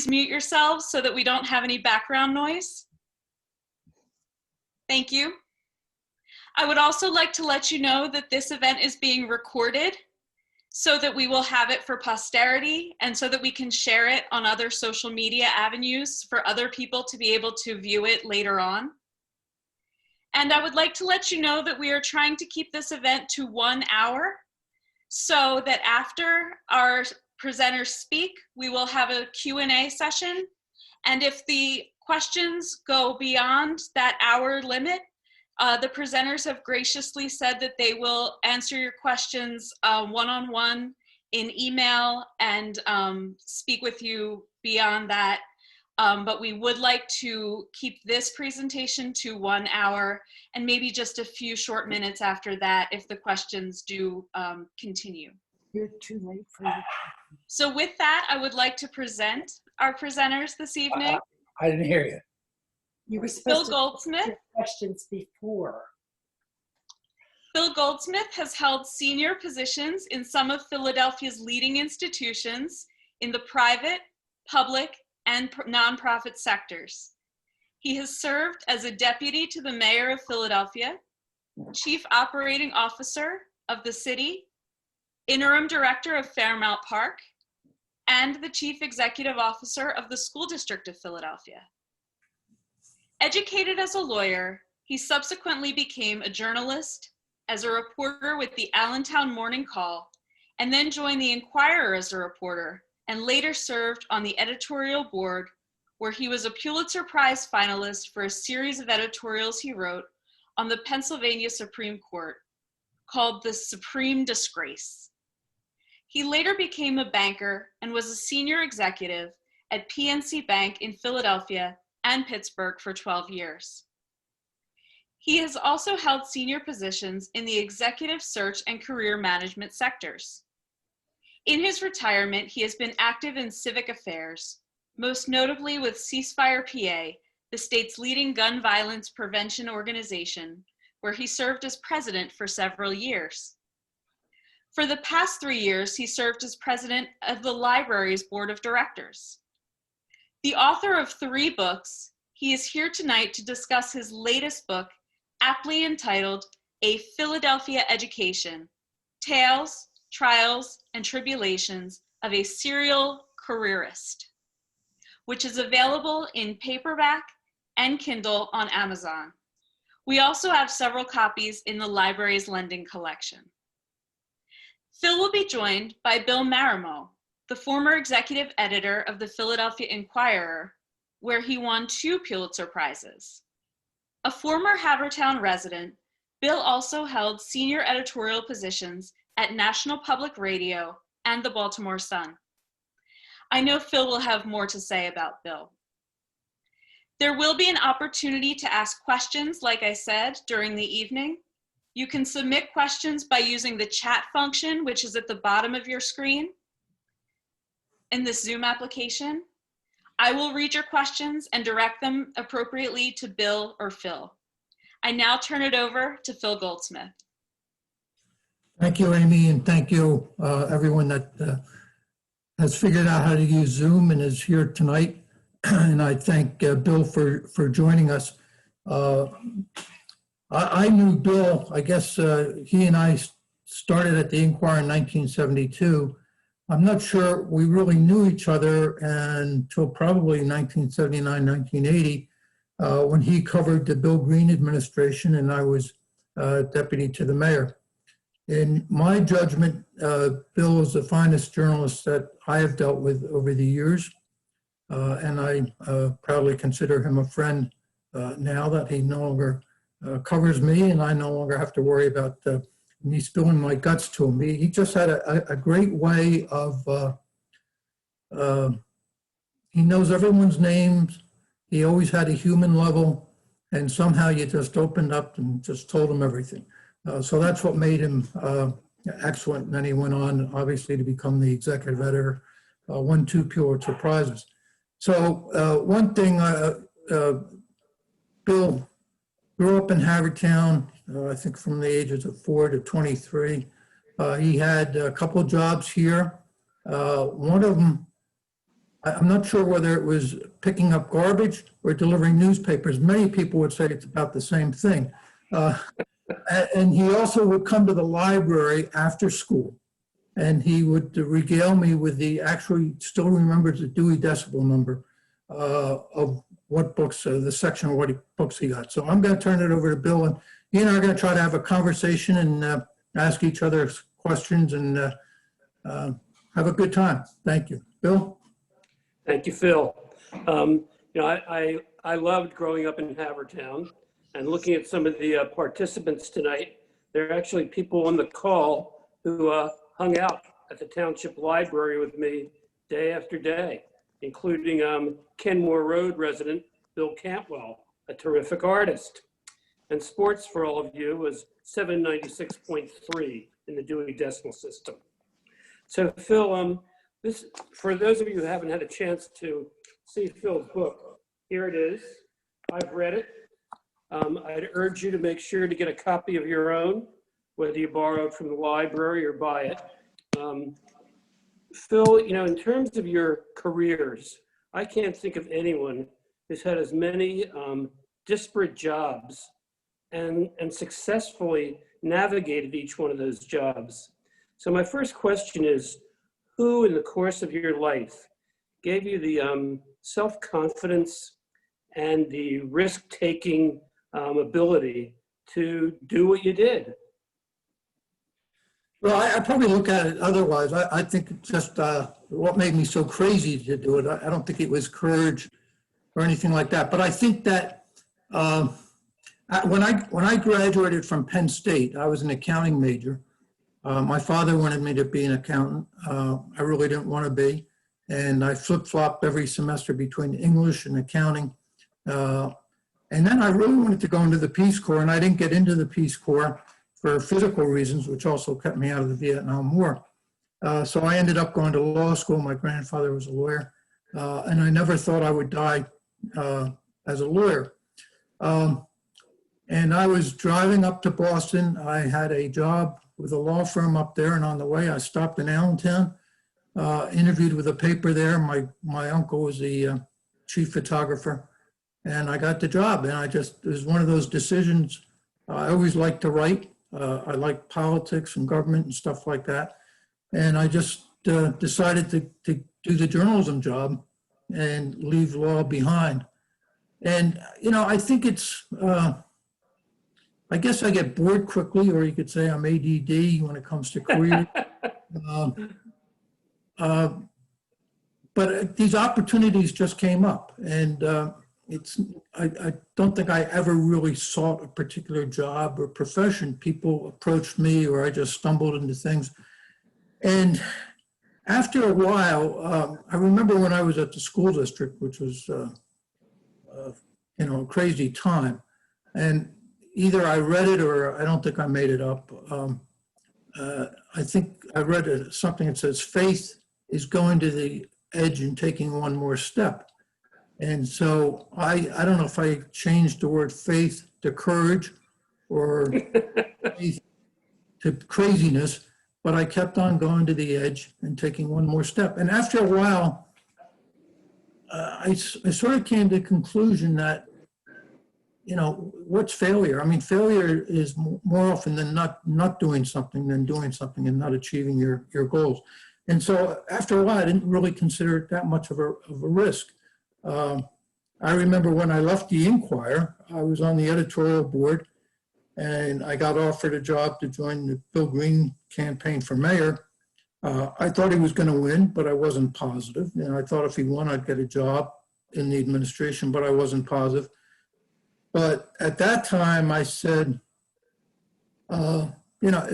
Mute yourselves so that we don't have any background noise. Thank you. I would also like to let you know that this event is being recorded so that we will have it for posterity and so that we can share it on other social media avenues for other people to be able to view it later on. And I would like to let you know that we are trying to keep this event to 1 hour so that after our presenters speak, we will have a Q&A session. And if the questions go beyond that hour limit, the presenters have graciously said that they will answer your questions one-on-one in email and speak with you beyond that. But we would like to keep this presentation to 1 hour and maybe just a few short minutes after that if the questions do continue. You're too late for it. So with that, I would like to present our presenters this evening. I didn't hear you. You were Phil supposed to Goldsmith. answer questions before. Phil Goldsmith has held senior positions in some of Philadelphia's leading institutions in the private, public, and nonprofit sectors. He has served as a deputy to the mayor of Philadelphia, chief operating officer of the city, interim director of Fairmount Park, and the chief executive officer of the school district of Philadelphia. Educated as a lawyer, he subsequently became a journalist, as a reporter with the Allentown Morning Call, and then joined the Inquirer as a reporter, and later served on the editorial board, where he was a Pulitzer Prize finalist for a series of editorials he wrote on the Pennsylvania Supreme Court called The Supreme Disgrace. He later became a banker and was a senior executive at PNC Bank in Philadelphia and Pittsburgh for 12 years. He has also held senior positions in the executive search and career management sectors. In his retirement, he has been active in civic affairs, most notably with Ceasefire PA, the state's leading gun violence prevention organization, where he served as president for several years. For the past 3 years, he served as president of the library's board of directors. The author of 3 books, he is here tonight to discuss his latest book, aptly entitled A Philadelphia Education: Tales, Trials, and Tribulations of a Serial Careerist, which is available in paperback and Kindle on Amazon. We also have several copies in the library's lending collection. Phil will be joined by Bill Marimow, the former executive editor of the Philadelphia Inquirer, where he won 2 Pulitzer Prizes. A former Havertown resident, Bill also held senior editorial positions at National Public Radio and the Baltimore Sun. I know Phil will have more to say about Bill. There will be an opportunity to ask questions, like I said, during the evening. You can submit questions by using the chat function, which is at the bottom of your screen in this Zoom application. I will read your questions and direct them appropriately to Bill or Phil. I now turn it over to Phil Goldsmith. Thank you, Amy, and thank you, everyone that has figured out how to use Zoom and is here tonight. And I thank Bill for joining us. I knew Bill, I guess he and I started at the Inquirer in 1972. I'm not sure we really knew each other until probably 1979, 1980, when he covered the Bill Green administration and I was deputy to the mayor. In my judgment, Bill is the finest journalist that I have dealt with over the years, and I proudly consider him a friend now that he no longer covers me and I no longer have to worry about me spilling my guts to him. He just had a great way of, he knows everyone's names. He always had a human level, and somehow you just opened up and just told him everything. So that's what made him excellent. And then he went on, obviously, to become the executive editor, won 2 Pulitzer Prizes. So one thing, Bill grew up in Havertown, I think from the ages of 4 to 23. He had a couple of jobs here. One of them I'm not sure whether it was picking up garbage or delivering newspapers. Many people would say it's about the same thing. And he also would come to the library after school, and he would regale me with the, actually still remembers the Dewey Decibel number of what books, the section of what books he got. So I'm going to turn it over to Bill, and he and I are going to try to have a conversation and ask each other questions and have a good time. Thank you. Bill? Thank you, Phil. You know, I loved growing up in Havertown, and looking at some of the participants tonight, there are actually people on the call who hung out at the Township Library with me day after day, including Kenmore Road resident Bill Cantwell, a terrific artist. And sports, for all of you, was 796.3 in the Dewey Decimal System. So Phil, this, for those of you who haven't had a chance to see Phil's book, here it is. I've read it. I'd urge you to make sure to get a copy of your own, whether you borrow it from the library or buy it. Phil, you know, in terms of your careers, I can't think of anyone who's had as many disparate jobs and successfully navigated each one of those jobs. So my first question is, who in the course of your life gave you the self-confidence and the risk-taking ability to do what you did? Well, I probably look at it otherwise. I think it's just what made me so crazy to do it. I don't think it was courage or anything like that. But I think that when I graduated from Penn State, I was an accounting major. My father wanted me to be an accountant. I really didn't want to be. And I flip-flopped every semester between English and accounting. And then I really wanted to go into the Peace Corps, and I didn't get into the Peace Corps for physical reasons, which also kept me out of the Vietnam War. So I ended up going to law school. My grandfather was a lawyer, and I never thought I would die as a lawyer. And I was driving up to Boston. I had a job with a law firm up there, and on the way I stopped in Allentown, interviewed with a paper there. My uncle was the chief photographer, and I got the job. And it was one of those decisions. I always liked to write. I like politics and government and stuff like that. And I just decided to do the journalism job and leave law behind. And, you know, I think it's, I guess I get bored quickly, or you could say I'm ADD when it comes to career. But these opportunities just came up, and I don't think I ever really sought a particular job or profession. People approached me, or I just stumbled into things. And after a while, I remember when I was at the school district, which was, you know, a crazy time. And either I read it or I don't think I made it up. I think I read something that says, faith is going to the edge and taking one more step. And so I don't know if I changed the word faith to courage or faith to craziness, but I kept on going to the edge and taking one more step. And after a while, I sort of came to the conclusion that, you know, what's failure? I mean, failure is more often than not doing something than doing something and not achieving your goals. And so after a while, I didn't really consider it that much of a risk. I remember when I left the Inquirer, I was on the editorial board, and I got offered a job to join the Bill Green campaign for mayor. I thought he was going to win, but I wasn't positive. And I thought if he won, I'd get a job in the administration, but I wasn't positive. But at that time, I said, you know,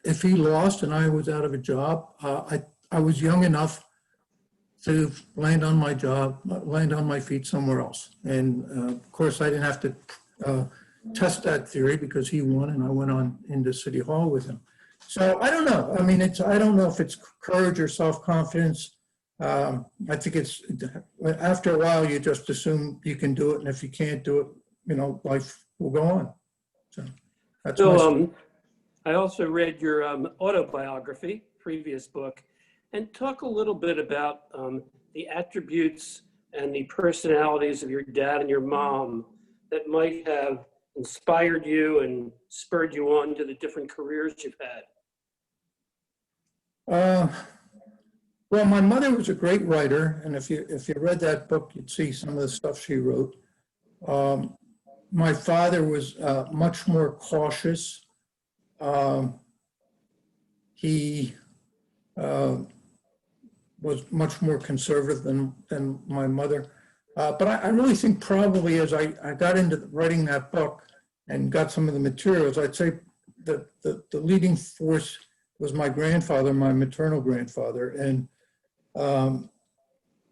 if he lost and I was out of a job, I was young enough to land on my job, land on my feet somewhere else. And of course, I didn't have to test that theory because he won, and I went on into City Hall with him. So I don't know. I mean, I don't know if it's courage or self-confidence. I think it's, after a while, you just assume you can do it. And if you can't do it, you know, life will go on. So that's So I also read your autobiography, previous book, and talk a little bit about the attributes and the personalities of your dad and your mom that might have inspired you and spurred you on to the different careers you've had? Well, my mother was a great writer, and if you read that book, you'd see some of the stuff she wrote. My father was much more cautious. He was much more conservative than my mother. But I really think probably as I got into writing that book and got some of the materials, I'd say that the leading force was my grandfather, my maternal grandfather. And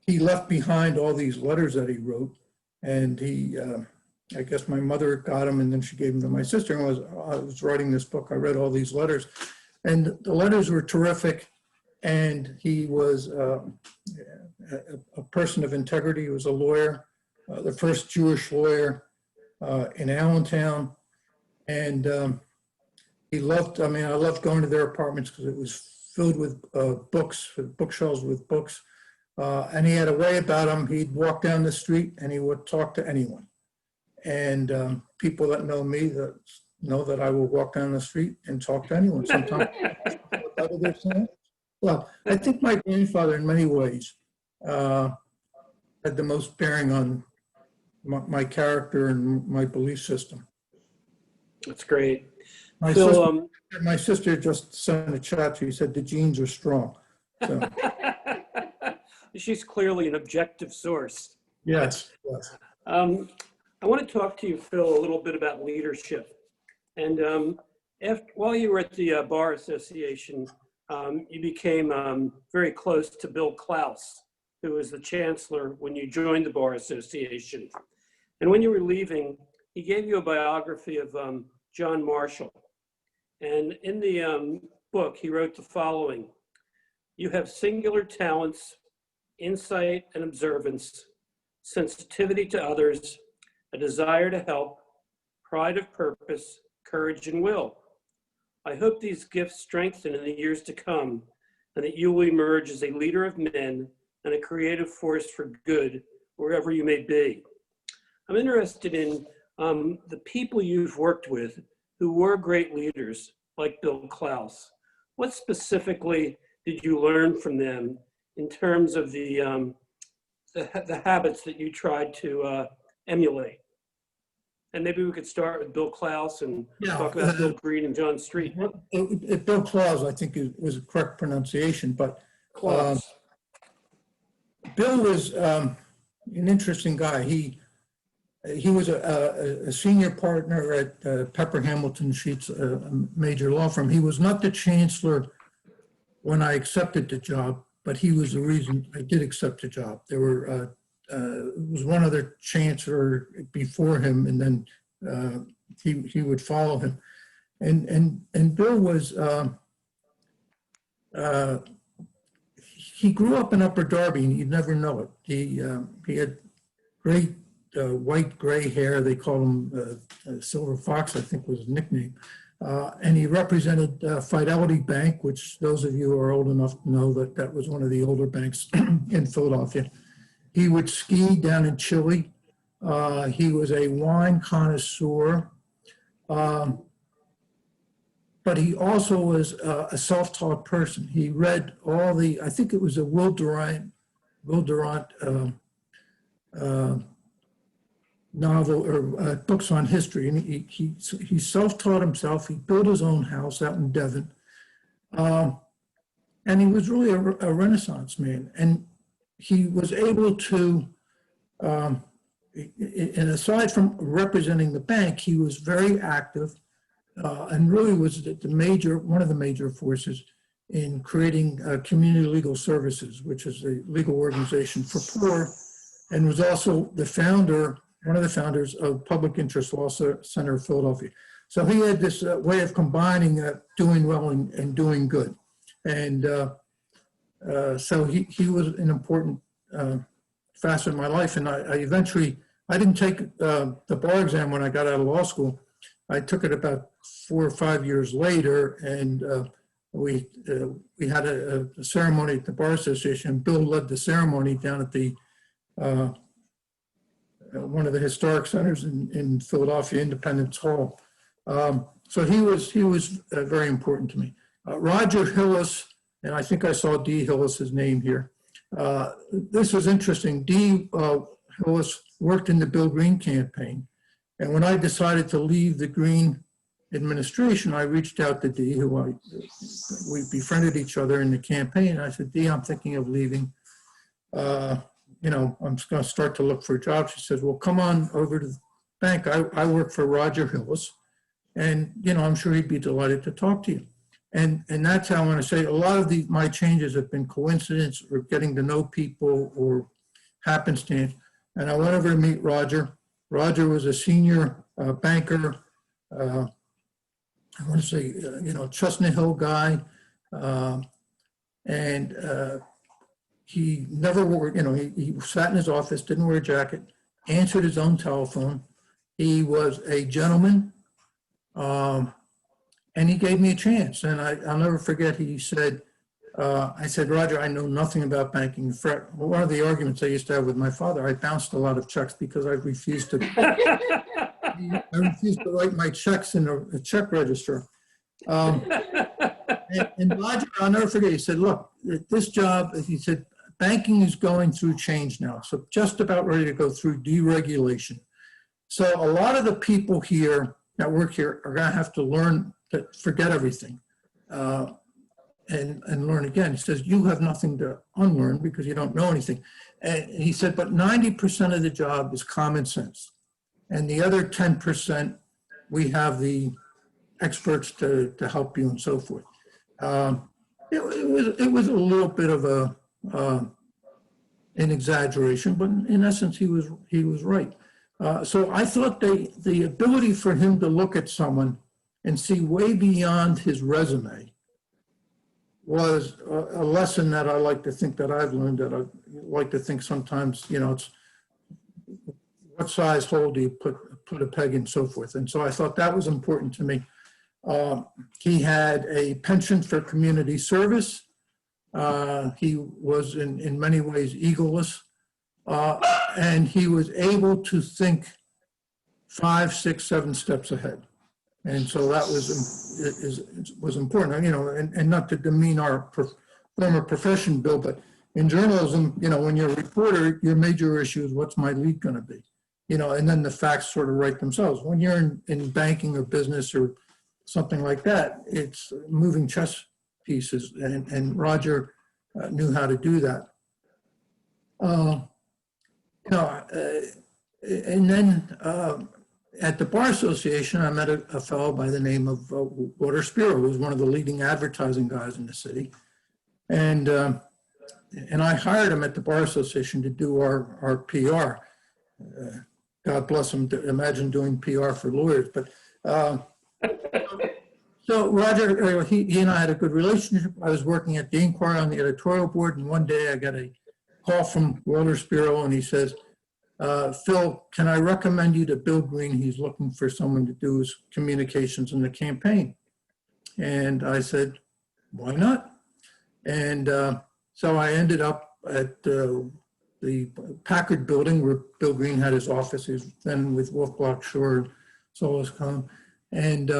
he left behind all these letters that he wrote. And I guess my mother got them and then she gave them to my sister. And I was writing this book, I read all these letters. And the letters were terrific. And he was a person of integrity. He was a lawyer, the first Jewish lawyer in Allentown. And he loved, I loved going to their apartments because it was filled with books, bookshelves with books. And he had a way about him. He'd walk down the street and he would talk to anyone. And people that know me that know that I will walk down the street and talk to anyone. Sometimes whatever they're saying. Well, I think my grandfather, in many ways, had the most bearing on my character and my belief system. That's great. My sister just sent a chat. She said the genes are strong. So. She's clearly an objective source. Yes. Yes. I want to talk to you, Phil, a little bit about leadership. And while you were at the Bar Association, you became very close to Bill Klaus, who was the chancellor when you joined the Bar Association. And when you were leaving, he gave you a biography of John Marshall. And in the book, he wrote the following: "You have singular talents, insight and observance, sensitivity to others, a desire to help, pride of purpose, courage and will. I hope these gifts strengthen in the years to come and that you will emerge as a leader of men and a creative force for good wherever you may be." I'm interested in the people you've worked with who were great leaders like Bill Klaus. What specifically did you learn from them in terms of the habits that you tried to emulate? And maybe we could start with Bill Klaus and talk about Bill Green and John Street. Bill Klaus, I think, was a correct pronunciation, but Bill was an interesting guy. He was a senior partner at Pepper Hamilton Sheets, a major law firm. He was not the chancellor when I accepted the job, but he was the reason I did accept the job. There were was one other chancellor before him, and then he would follow him. And Bill was he grew up in Upper Darby, and you'd never know it. He had great white gray hair. They called him Silver Fox, I think was his nickname. And he represented Fidelity Bank, which those of you who are old enough to know that was one of the older banks in Philadelphia. He would ski down in Chile. He was a wine connoisseur. But he also was a self-taught person. He read all I think it was a Will Durant novel or books on history, and he self-taught himself. He built his own house out in Devon, and he was really a Renaissance man. And he was able to, and aside from representing the bank, he was very active, and really was one of the major forces in creating Community Legal Services, which is a legal organization for poor, and was also one of the founders of Public Interest Law Center of Philadelphia. So he had this way of combining doing well and doing good. And so he was an important facet of my life. And I didn't take the bar exam when I got out of law school. I took it about 4 or 5 years later, and we had a ceremony at the Bar Association. Bill led the ceremony down at the one of the historic centers in Philadelphia, Independence Hall. So he was very important to me. Roger Hillis, and I think I saw D. Hillis's name here. This was interesting. D. Hillis worked in the Bill Green campaign. And when I decided to leave the Green administration, I reached out to D, we befriended each other in the campaign. I said, D, I'm thinking of leaving. You know, I'm just going to start to look for a job. She says, well, come on over to the bank. I work for Roger Hillis. And, you know, I'm sure he'd be delighted to talk to you. And that's how I want to say a lot of my changes have been coincidence or getting to know people or happenstance. And I went over to meet Roger. Roger was a senior banker, I want to say, you know, Chestnut Hill guy. And he never wore, you know, he sat in his office, didn't wear a jacket, answered his own telephone. He was a gentleman. And he gave me a chance. And I'll never forget, he said, I said, Roger, I know nothing about banking. One of the arguments I used to have with my father, I bounced a lot of checks because I refused to write my checks in a check register. And Roger, I'll never forget, he said, look, this job, he said, banking is going through change now. So just about ready to go through deregulation. So a lot of the people here that work here are going to have to learn to forget everything and learn again. He says, you have nothing to unlearn because you don't know anything. And he said, but 90% of the job is common sense. And the other 10%, we have the experts to help you and so forth. It was a little bit of an exaggeration, but in essence, he was right. So I thought the ability for him to look at someone and see way beyond his resume was a lesson that I like to think that I've learned, that I like to think sometimes, you know, it's what size hole do you put a peg in, so forth. And so I thought that was important to me. He had a penchant for community service. He was in many ways egoless. And he was able to think 5, 6, 7 steps ahead. And so that was important, you know, and not to demean our former profession, Bill, but in journalism, you know, when you're a reporter, your major issue is what's my lead going to be, you know, and then the facts sort of write themselves. When you're in banking or business or something like that, it's moving chess pieces, and Roger knew how to do that. You know, and then at the Bar Association, I met a fellow by the name of Walter Spiro, who was one of the leading advertising guys in the city. And I hired him at the Bar Association to do our PR. God bless him, imagine doing PR for lawyers. But so Roger, he and I had a good relationship. I was working at the Inquirer on the editorial board, and one day I got a call from Walter Spiro, and he says, Phil, can I recommend you to Bill Green? He's looking for someone to do his communications in the campaign. And I said, why not? And so I ended up at the Packard building where Bill Green had his office. He was then with Wolf Block Shore, Solis Con. And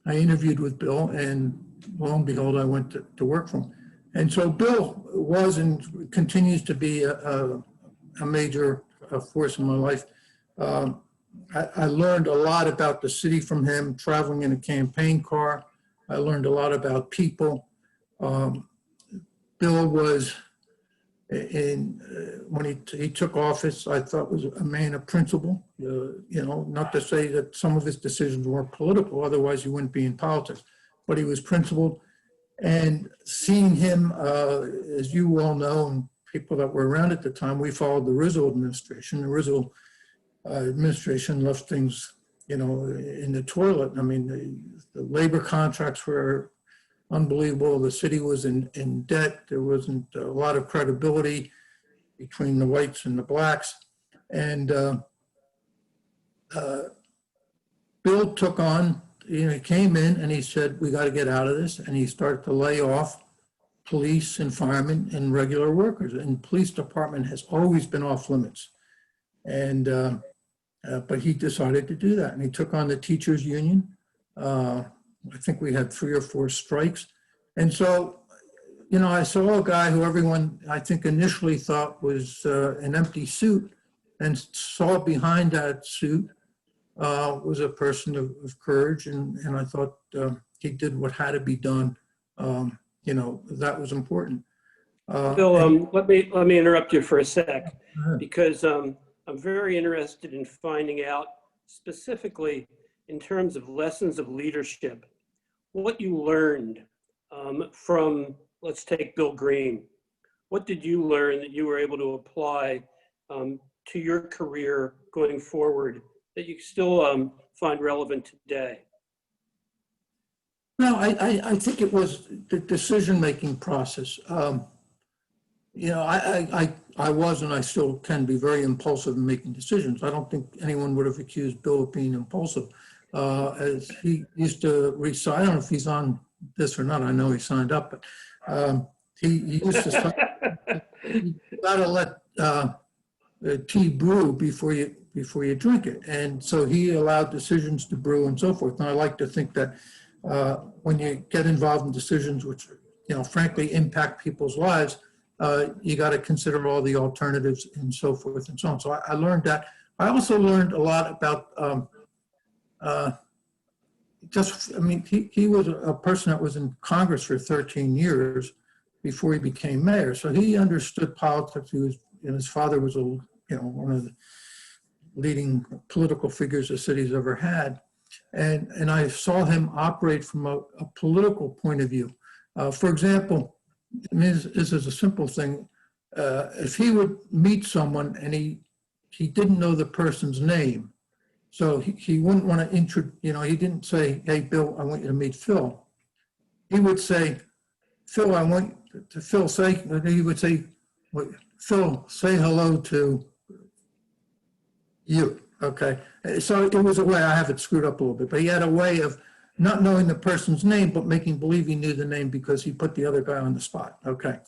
I interviewed with Bill, and lo and behold, I went to work for him. And so Bill was and continues to be a major force in my life. I learned a lot about the city from him, traveling in a campaign car. I learned a lot about people. Bill was, when he took office, I thought was a man of principle. You know, not to say that some of his decisions weren't political, otherwise he wouldn't be in politics, but he was principled. And seeing him, as you all know, and people that were around at the time, we followed the Rizzo administration. The Rizzo administration left things, you know, in the toilet. I mean, the labor contracts were unbelievable. The city was in debt. There wasn't a lot of credibility between the whites and the blacks. And Bill took on he came in and he said, we got to get out of this. And he started to lay off police and firemen and regular workers. And police department has always been off limits. And, but he decided to do that. And he took on the teachers union. I think we had 3 or 4 strikes. And so, I saw a guy who everyone, I think, initially thought was an empty suit, and saw behind that suit was a person of courage. And I thought he did what had to be done. That was important. Phil, let me interrupt you for a sec, because I'm very interested in finding out specifically in terms of lessons of leadership, what you learned from, let's take Bill Green. What did you learn that you were able to apply to your career going forward that you still find relevant today? No, I think it was the decision-making process. I was, and I still can be, very impulsive in making decisions. I don't think anyone would have accused Bill of being impulsive. As he used to recite, I don't know if he's on this or not, I know he signed up, but he used to say, you gotta let tea brew before you drink it. And so he allowed decisions to brew and so forth. And I like to think that when you get involved in decisions which, frankly impact people's lives, you got to consider all the alternatives and so forth and so on. So I learned that. I also learned a lot about he was a person that was in Congress for 13 years before he became mayor. So he understood politics. His father was one of the leading political figures the city's ever had. And I saw him operate from a political point of view. For example, this is a simple thing. If he would meet someone and he didn't know the person's name, so he wouldn't want to he didn't say, hey, Bill, I want you to meet Phil. He would say, Phil, I want to Phil say, he would say, Phil, say hello to you, okay? So it was a way, I have it screwed up a little bit, but he had a way of not knowing the person's name, but making believe he knew the name because he put the other guy on the spot, okay?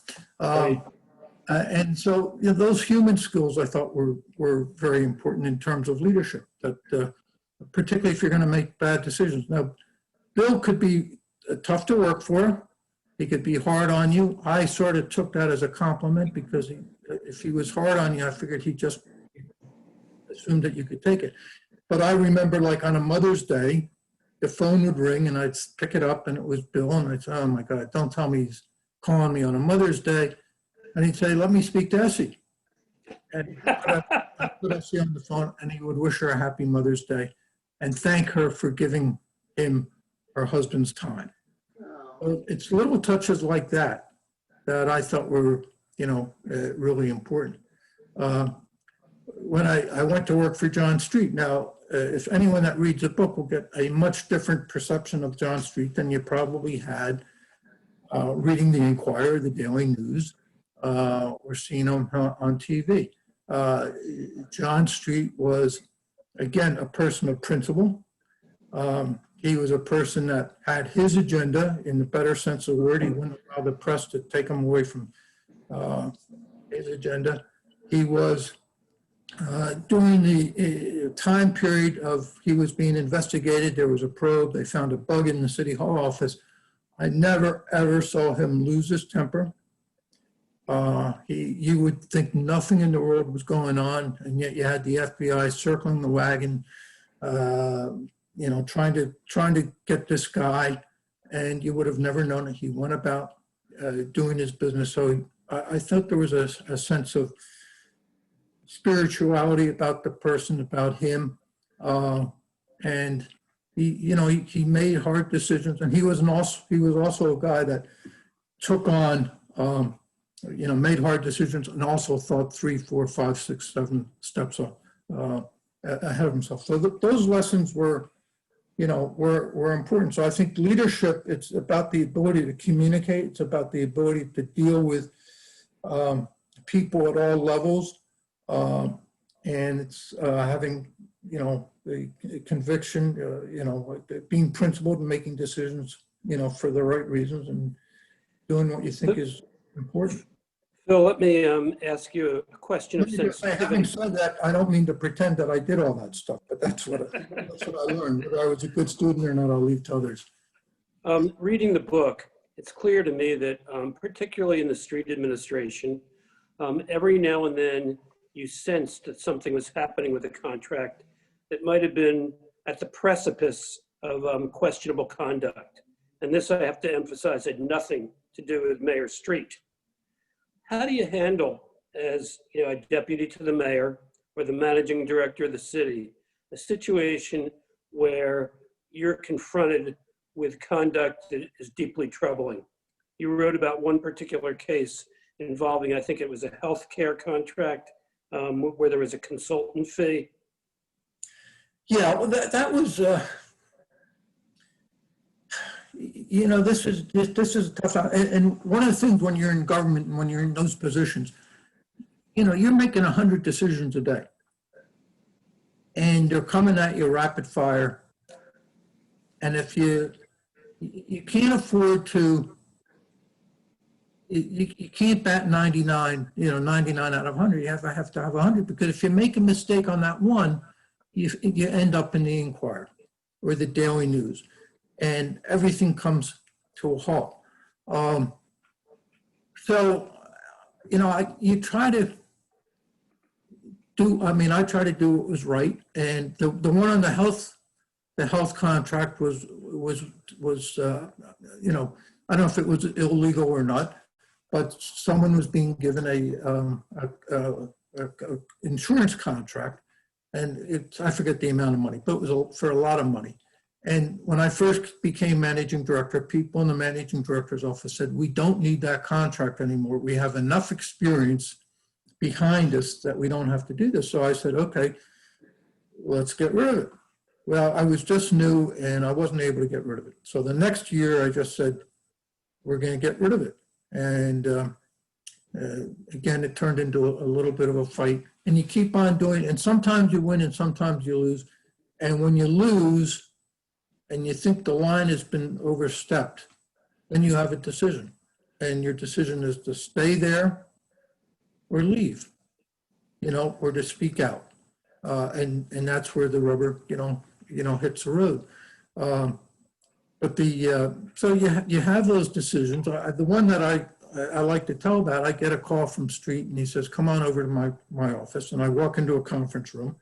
And so those human skills I thought were very important in terms of leadership, that particularly if you're going to make bad decisions. Now, Bill could be tough to work for. He could be hard on you. I sort of took that as a compliment because if he was hard on you, I figured he just assumed that you could take it. But I remember, like, on a Mother's Day, the phone would ring and I'd pick it up and it was Bill, and I'd say, oh my God, don't tell me he's calling me on a Mother's Day. And he'd say, let me speak to Essie. And I'd put Essie on the phone and he would wish her a happy Mother's Day and thank her for giving him her husband's time. So it's little touches like that that I thought were, really important. When I went to work for John Street, now, if anyone that reads the book will get a much different perception of John Street than you probably had reading the Inquirer, the Daily News, or seeing him on TV. John Street was, again, a person of principle. He was a person that had his agenda in the better sense of the word. He wouldn't allow the press to take him away from his agenda. He was, during the time period of he was being investigated, there was a probe, they found a bug in the City Hall office. I never, ever saw him lose his temper. You would think nothing in the world was going on, and yet you had the FBI circling the wagon, trying to get this guy, and you would have never known it. He went about doing his business. So I thought there was a sense of spirituality about the person, about him, and he made hard decisions, and he was also a guy that took on. Made hard decisions and also thought 3, 4, 5, 6, 7 steps ahead of himself. So those lessons were important. So I think leadership, it's about the ability to communicate. It's about the ability to deal with people at all levels. And it's having, the conviction, being principled and making decisions, for the right reasons and doing what you think is important. Phil, let me ask you a question of Having sensitivity. said that, I don't mean to pretend that I did all that stuff, but that's what I learned. Whether I was a good student or not, I'll leave to others. Reading the book, it's clear to me that particularly in the street administration, every now and then you sensed that something was happening with a contract that might have been at the precipice of questionable conduct. And this, I have to emphasize, had nothing to do with Mayor Street. How do you handle, as a deputy to the mayor or the managing director of the city, a situation where you're confronted with conduct that is deeply troubling? You wrote about one particular case involving, I think it was a healthcare contract where there was a consultant fee. Yeah, well, that was, this is tough. And one of the things when you're in government and when you're in those positions, you're making 100 decisions a day. And they're coming at you rapid fire. And if you can't afford to, you can't bat 99, 99 out of 100. You have to have 100, because if you make a mistake on that one, you end up in the Inquirer or the Daily News, and everything comes to a halt. You try to do, I try to do what was right. And the one on the health contract was I don't know if it was illegal or not, but someone was being given a insurance contract, and I forget the amount of money, but it was for a lot of money. And when I first became managing director, people in the managing director's office said, we don't need that contract anymore. We have enough experience behind us that we don't have to do this. So I said, okay, let's get rid of it. Well, I was just new and I wasn't able to get rid of it. So the next year I just said, we're going to get rid of it. And again, it turned into a little bit of a fight, and you keep on doing it. And sometimes you win and sometimes you lose. And when you lose and you think the line has been overstepped, then you have a decision. And your decision is to stay there or leave, or to speak out. And that's where the rubber, hits the road. But so you have those decisions. The one that I like to tell about, I get a call from Street and he says, come on over to my office. And I walk into a conference room,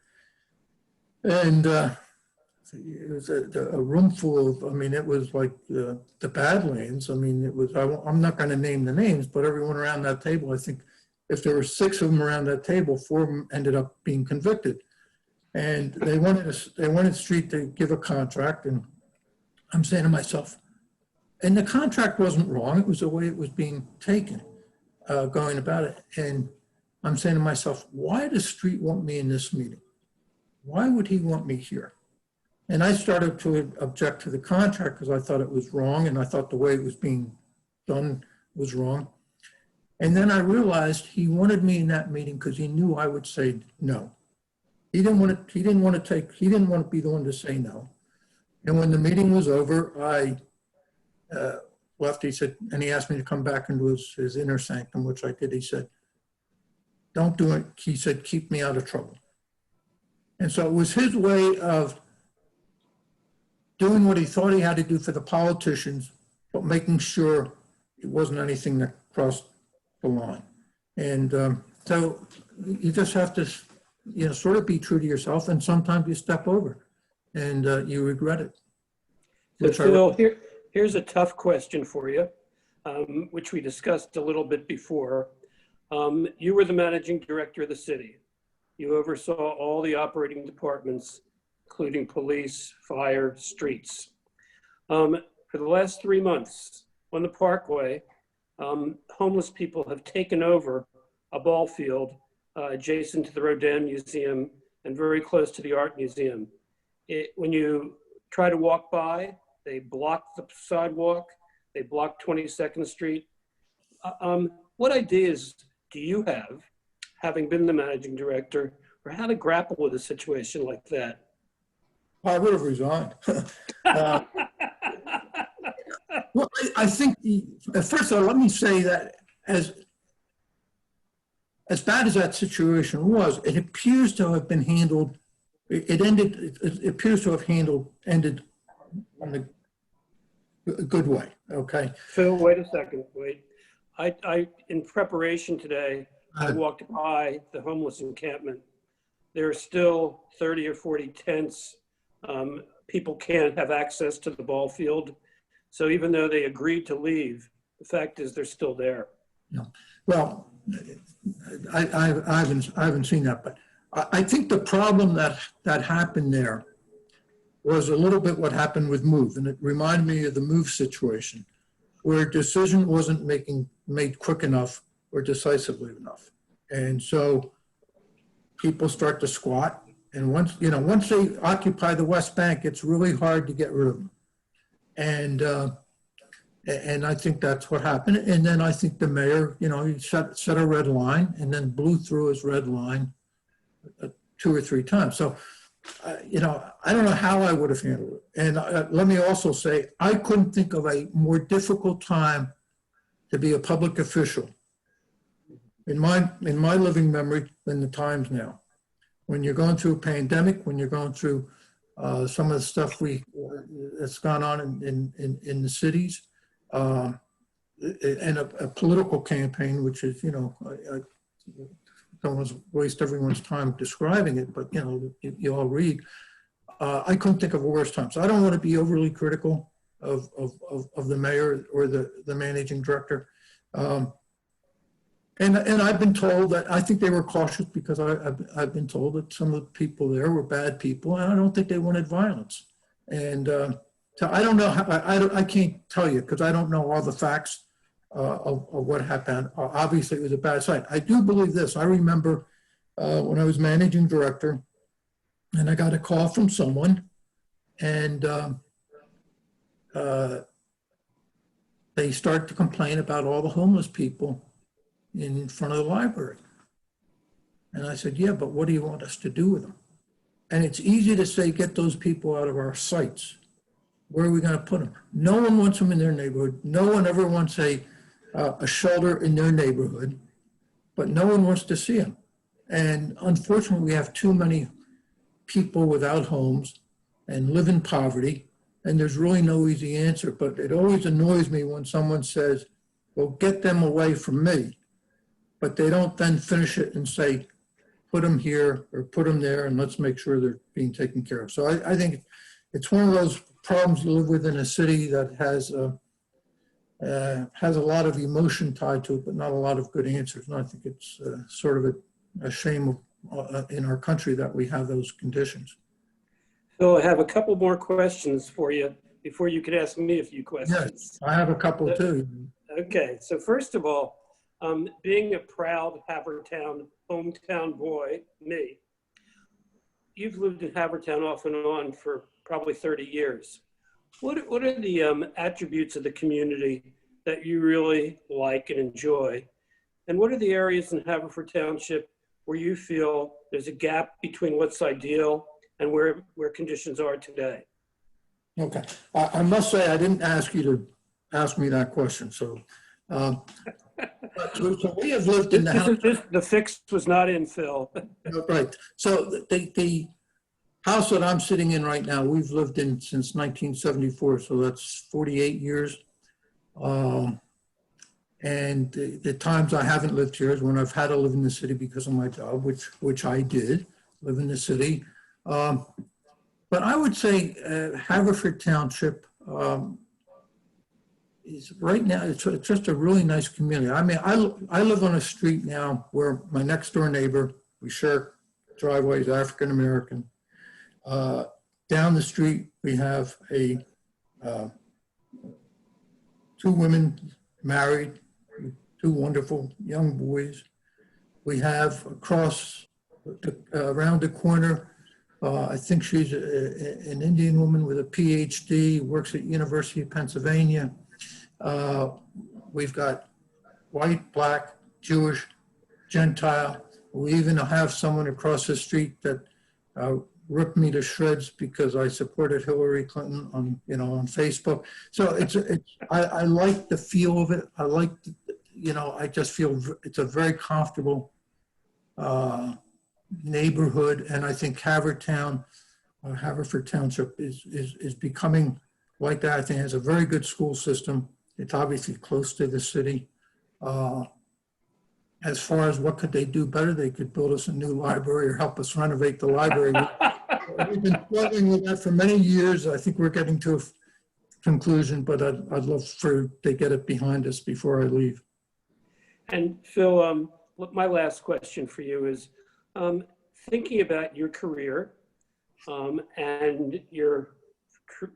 and it was a room full of, it was like the Badlands. It was, I'm not going to name the names, but everyone around that table, I think if there were 6 of them around that table, 4 of them ended up being convicted. And they wanted Street to give a contract, and I'm saying to myself, and the contract wasn't wrong, it was the way it was being taken, going about it. And I'm saying to myself, why does Street want me in this meeting? Why would he want me here? And I started to object to the contract because I thought it was wrong, and I thought the way it was being done was wrong. And then I realized he wanted me in that meeting because he knew I would say no. He didn't want to be the one to say no. And when the meeting was over, I left. He said, and he asked me to come back into his inner sanctum, which I did. He said, don't do it. He said, keep me out of trouble. And so it was his way of doing what he thought he had to do for the politicians, but making sure it wasn't anything that crossed the line. And so you just have to, sort of be true to yourself, and sometimes you step over and you regret it. So Phil, here's a tough question for you, which we discussed a little bit before. You were the managing director of the city. You oversaw all the operating departments, including police, fire, streets. For the last 3 months on the Parkway, homeless people have taken over a ball field adjacent to the Rodin Museum and very close to the Art Museum. When you try to walk by, they block the sidewalk, they block 22nd Street. What ideas do you have, having been the managing director, or how to grapple with a situation like that? I would have resigned. Uh, Well, I think, first of all, let me say that as bad as that situation was, it appears to have been handled, it appears to have ended in a good way, okay? Phil, wait a second, wait. In preparation today, I walked by the homeless encampment. There are still 30 or 40 tents. People can't have access to the ball field. So even though they agreed to leave, the fact is they're still there. Yeah. Well, I haven't seen that, but I think the problem that happened there was a little bit what happened with Move, and it reminded me of the Move situation, where a decision wasn't made quick enough or decisively enough, and so people start to squat, and once they occupy the West Bank, it's really hard to get rid of them. And I think that's what happened. And then I think the mayor, he set a red line and then blew through his red line 2 or 3 times. So, I don't know how I would have handled it. And let me also say, I couldn't think of a more difficult time to be a public official in my living memory than the times now. When you're going through a pandemic, when you're going through some of the stuff that's gone on in the cities, and a political campaign, which is, I don't want to waste everyone's time describing it, but you all read. I couldn't think of a worse time. So I don't want to be overly critical of the mayor or the managing director. And I've been told that I think they were cautious because I've been told that some of the people there were bad people, and I don't think they wanted violence. And so I don't know how, I can't tell you because I don't know all the facts of what happened. Obviously, it was a bad sight. I do believe this. I remember when I was managing director, and I got a call from someone, and they started to complain about all the homeless people in front of the library. And I said, yeah, but what do you want us to do with them? And it's easy to say, get those people out of our sites. Where are we going to put them? No one wants them in their neighborhood. No one ever wants a shelter in their neighborhood, but no one wants to see them. And unfortunately, we have too many people without homes and live in poverty, and there's really no easy answer. But it always annoys me when someone says, well, get them away from me, but they don't then finish it and say, put them here or put them there, and let's make sure they're being taken care of. So I think it's one of those problems you live with in a city that has a lot of emotion tied to it, but not a lot of good answers. And I think it's sort of a shame in our country that we have those conditions. So I have a couple more questions for you before you could ask me a few questions. Yes, I have a couple too. Okay, so first of all, being a proud Havertown hometown boy, me, you've lived in Havertown off and on for probably 30 years. What are the attributes of the community that you really like and enjoy? And what are the areas in Haverford Township where you feel there's a gap between what's ideal and where conditions are today? Okay, I must say I didn't ask you to ask me that question. So, so we have lived in the house. The fix was not in, Phil. Right. So the house that I'm sitting in right now, we've lived in since 1974. So that's 48 years. And the times I haven't lived here is when I've had to live in the city because of my job, which I did live in the city. But I would say Haverford Township is right now, it's just a really nice community. I mean, I live on a street now where my next door neighbor, we share driveways, African-American. Down the street, we have two women married, 2 wonderful young boys. We have across, around the corner, I think she's an Indian woman with a PhD, works at University of Pennsylvania. We've got white, black, Jewish, Gentile. We even have someone across the street that ripped me to shreds because I supported Hillary Clinton on, on Facebook. So I like the feel of it. I like, I just feel it's a very comfortable neighborhood. And I think Haverford Township is becoming like that. I think it has a very good school system. It's obviously close to the city. As far as what could they do better, they could build us a new library or help us renovate the library. We've been struggling with that for many years. I think we're getting to a conclusion, but I'd love for they get it behind us before I leave. And Phil, my last question for you is, thinking about your career and your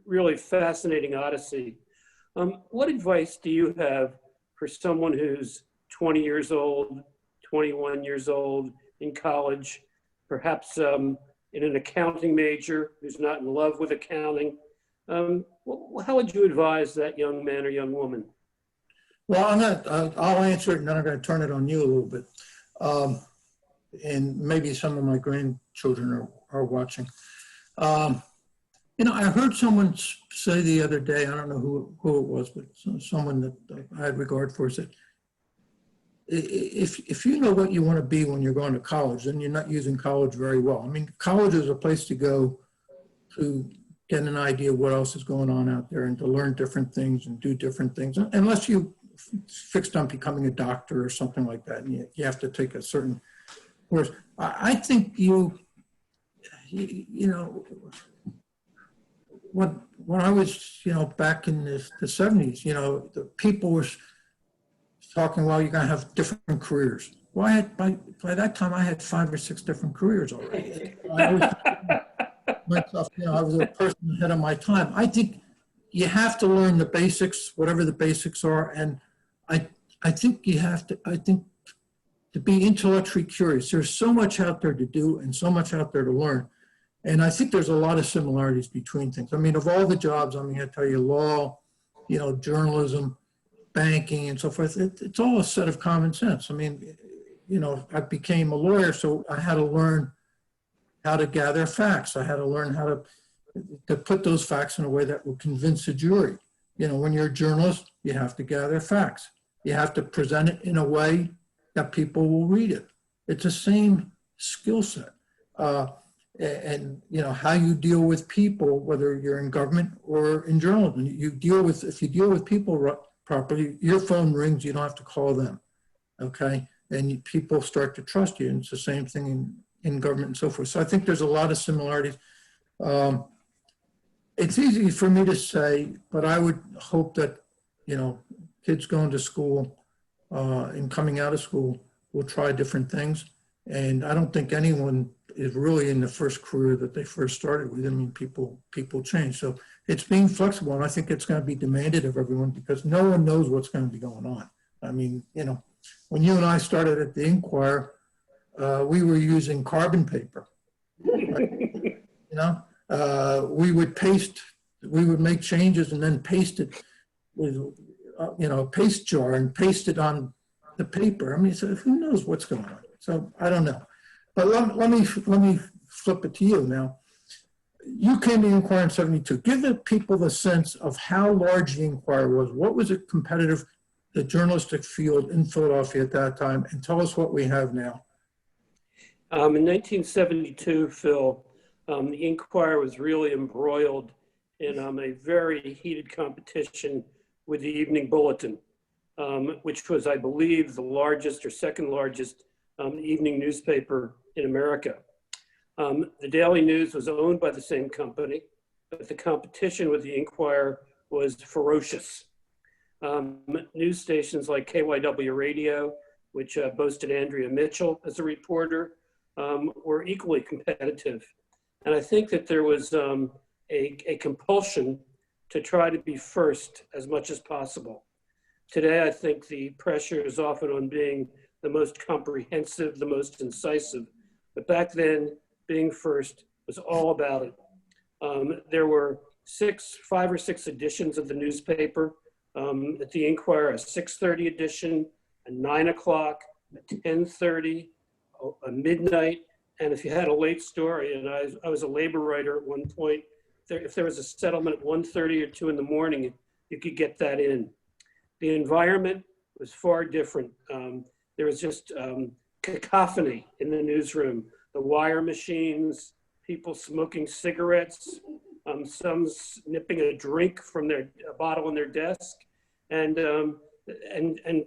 really fascinating odyssey, what advice do you have for someone who's 20 years old, 21 years old, in college, perhaps in an accounting major who's not in love with accounting? How would you advise that young man or young woman? Well, I'll answer it and then I'm going to turn it on you a little bit. And maybe some of my grandchildren are watching. I heard someone say the other day, I don't know who it was, but someone that I had regard for said, if you know what you want to be when you're going to college, then you're not using college very well. I mean, college is a place to go to get an idea of what else is going on out there and to learn different things and do different things, unless you fixed on becoming a doctor or something like that, and you have to take a certain course. I think when I was, back in the 70s, the people were talking, well, you're going to have different careers. Well, by that time, I had 5 or 6 different careers already. I was myself, I was a person ahead of my time. I think you have to learn the basics, whatever the basics are, and I think to be intellectually curious. There's so much out there to do and so much out there to learn. And I think there's a lot of similarities between things. I mean, of all the jobs, I tell you, law, journalism, banking and so forth, it's all a set of common sense. I mean, I became a lawyer, so I had to learn how to gather facts. I had to learn how to put those facts in a way that will convince a jury. When you're a journalist, you have to gather facts. You have to present it in a way that people will read it. It's the same skill set. And how you deal with people, whether you're in government or in journalism, if you deal with people properly, your phone rings, you don't have to call them, okay? And people start to trust you, and it's the same thing in government and so forth. So I think there's a lot of similarities. It's easy for me to say, but I would hope that, kids going to school and coming out of school will try different things. And I don't think anyone is really in the first career that they first started with. I mean, people change. So it's being flexible, and I think it's going to be demanded of everyone because no one knows what's going to be going on. I mean, when you and I started at the Inquirer, we were using carbon paper. Right? We would make changes and then paste it with, paste jar and paste it on the paper. I mean, so who knows what's going on? So I don't know. But let me flip it to you now. You came to the Inquirer in 72. Give the people the sense of how large the Inquirer was. What was it competitive, the journalistic field in Philadelphia at that time? And tell us what we have now. In 1972, Phil, the Inquirer was really embroiled in a very heated competition with the Evening Bulletin, which was, I believe, the largest or second largest evening newspaper in America. The Daily News was owned by the same company, but the competition with the Inquirer was ferocious. News stations like KYW Radio, which boasted Andrea Mitchell as a reporter, were equally competitive. And I think that there was a compulsion to try to be first as much as possible. Today, I think the pressure is often on being the most comprehensive, the most incisive. But back then, being first was all about it. There were 5 or 6 editions of the newspaper. At the Inquirer, a 6:30 edition, a 9 o'clock, a 10:30, midnight. And if you had a late story, and I was a labor writer at one point, if there was a settlement at 1:30 or 2 in the morning, you could get that in. The environment was far different. There was just cacophony in the newsroom, the wire machines, people smoking cigarettes, some nipping a drink from a bottle on their desk, and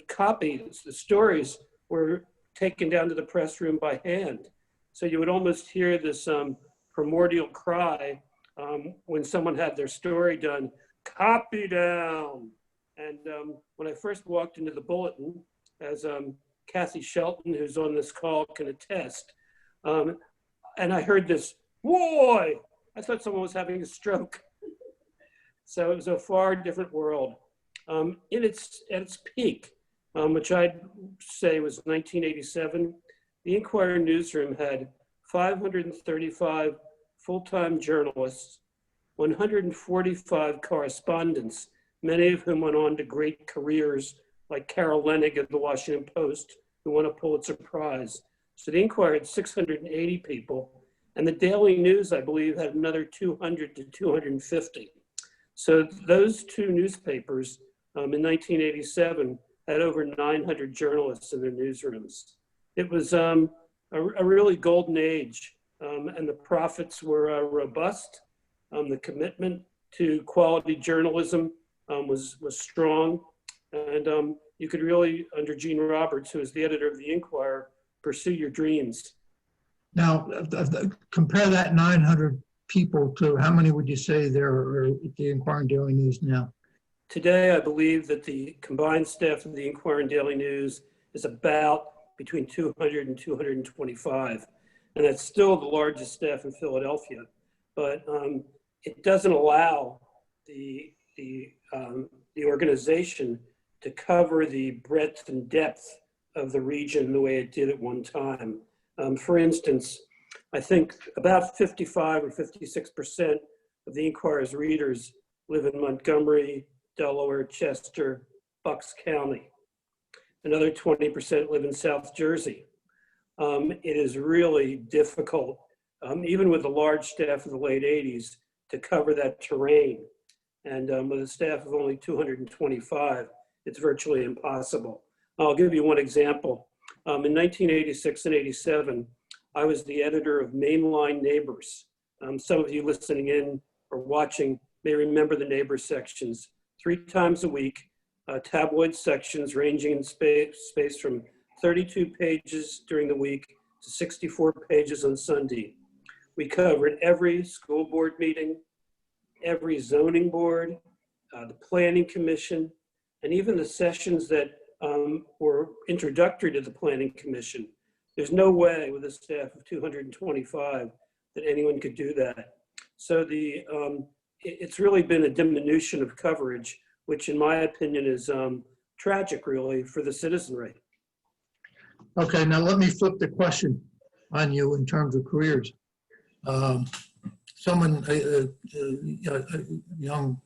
copies, the stories were taken down to the press room by hand. So you would almost hear this primordial cry when someone had their story done, copy down. And when I first walked into the bulletin, as Kathy Shelton, who's on this call, can attest, and I heard this, boy, I thought someone was having a stroke. So it was a far different world. At its peak, which I'd say was 1987, the Inquirer newsroom had 535 full-time journalists, 145 correspondents, many of whom went on to great careers, like Carol Leonnig of the Washington Post, who won a Pulitzer Prize. So the Inquirer had 680 people, and the Daily News, I believe, had another 200 to 250. So those two newspapers in 1987 had over 900 journalists in their newsrooms. It was a really golden age, and the profits were robust. The commitment to quality journalism was strong, and you could really, under Gene Roberts, who was the editor of the Inquirer, pursue your dreams. Now, compare that 900 people to how many would you say there are at the Inquirer and Daily News now? Today, I believe that the combined staff of the Inquirer and Daily News is about between 200 and 225. And that's still the largest staff in Philadelphia. But it doesn't allow the organization to cover the breadth and depth of the region the way it did at one time. For instance, I think about 55 or 56% of the Inquirer's readers live in Montgomery, Delaware, Chester, Bucks County. Another 20% live in South Jersey. It is really difficult, even with the large staff of the late 80s, to cover that terrain. And with a staff of only 225, it's virtually impossible. I'll give you one example. In 1986 and 87, I was the editor of Mainline Neighbors. Some of you listening in or watching may remember the neighbor sections. 3 times a week, tabloid sections ranging in space from 32 pages during the week to 64 pages on Sunday. We covered every school board meeting, every zoning board, the planning commission, and even the sessions that were introductory to the planning commission. There's no way with a staff of 225 that anyone could do that. So it's really been a diminution of coverage, which in my opinion is tragic really for the citizenry. Okay, now let me flip the question on you in terms of careers. Someone, a young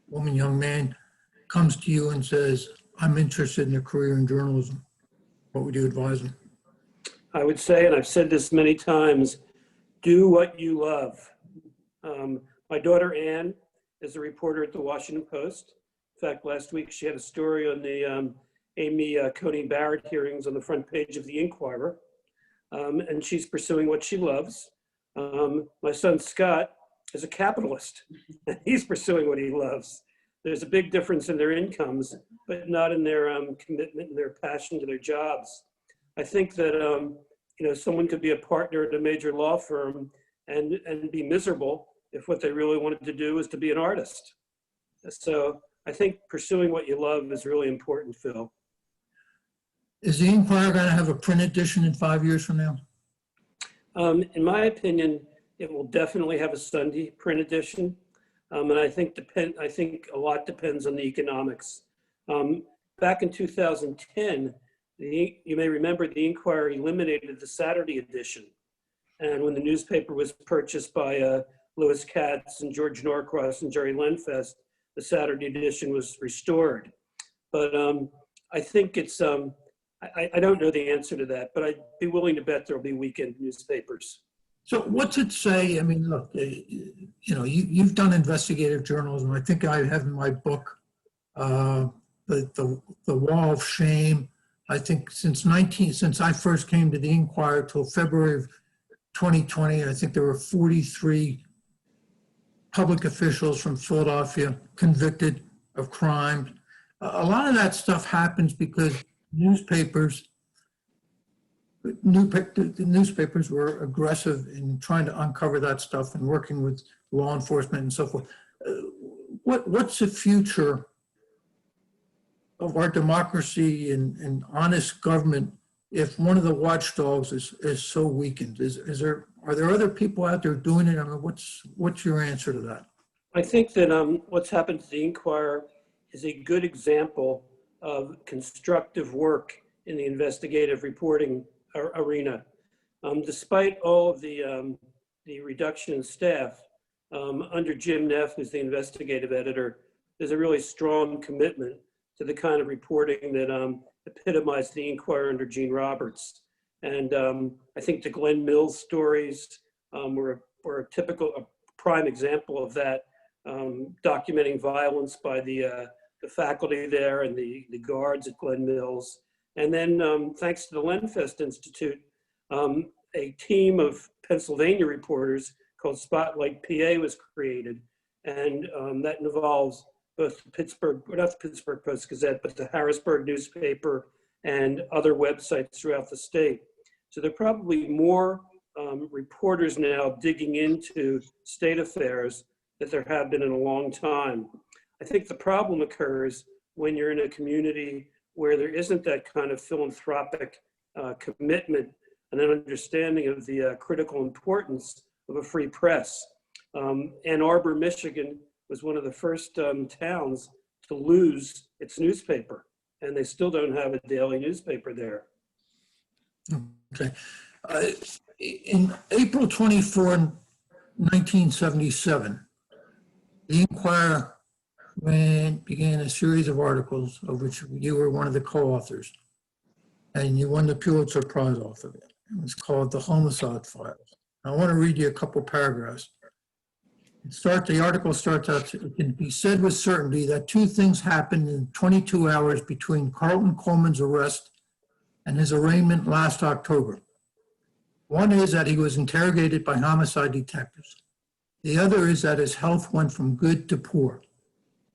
woman, young man, comes to you and says, I'm interested in a career in journalism. What would you advise them? I would say, and I've said this many times, do what you love. My daughter Ann is a reporter at the Washington Post. In fact, last week she had a story on the Amy Coney Barrett hearings on the front page of the Inquirer, and she's pursuing what she loves. My son Scott is a capitalist, and he's pursuing what he loves. There's a big difference in their incomes, but not in their commitment and their passion to their jobs. I think that someone could be a partner at a major law firm and be miserable if what they really wanted to do is to be an artist. So I think pursuing what you love is really important, Phil. Is the Inquirer going to have a print edition in 5 years from now? In my opinion, it will definitely have a Sunday print edition. And I think a lot depends on the economics. Back in 2010, you may remember the Inquirer eliminated the Saturday edition. And when the newspaper was purchased by Lewis Katz and George Norcross and Jerry Lenfest, the Saturday edition was restored. But I think it's I don't know the answer to that, but I'd be willing to bet there'll be weekend newspapers. So what's it say? I mean, look, you've done investigative journalism. I think I have in my book, the Wall of Shame. I think since I first came to the Inquirer till February of 2020, I think there were 43 public officials from Philadelphia convicted of crimes. A lot of that stuff happens because newspapers were aggressive in trying to uncover that stuff and working with law enforcement and so forth. What's the future of our democracy and honest government if one of the watchdogs is so weakened? Are there other people out there doing it? I mean, what's your answer to that? I think that what's happened to the Inquirer is a good example of constructive work in the investigative reporting arena. Despite all of the reduction in staff, under Jim Neff, who's the investigative editor, there's a really strong commitment to the kind of reporting that epitomized the Inquirer under Gene Roberts. And I think the Glenn Mills stories were a prime example of that, documenting violence by the faculty there and the guards at Glenn Mills. And then thanks to the Lenfest Institute, a team of Pennsylvania reporters called Spotlight PA was created. And that involves both the not the Pittsburgh Post-Gazette, but the Harrisburg newspaper and other websites throughout the state. So there are probably more reporters now digging into state affairs that there have been in a long time. I think the problem occurs when you're in a community where there isn't that kind of philanthropic commitment and an understanding of the critical importance of a free press. Ann Arbor, Michigan was one of the first towns to lose its newspaper, and they still don't have a daily newspaper there. Okay. In April 24, 1977, the Inquirer began a series of articles of which you were one of the co-authors, and you won the Pulitzer Prize off of it. It was called The Homicide Files. I want to read you a couple paragraphs. The article starts out, it can be said with certainty that two things happened in 22 hours between Carlton Coleman's arrest and his arraignment last October. One is that he was interrogated by homicide detectives. The other is that his health went from good to poor.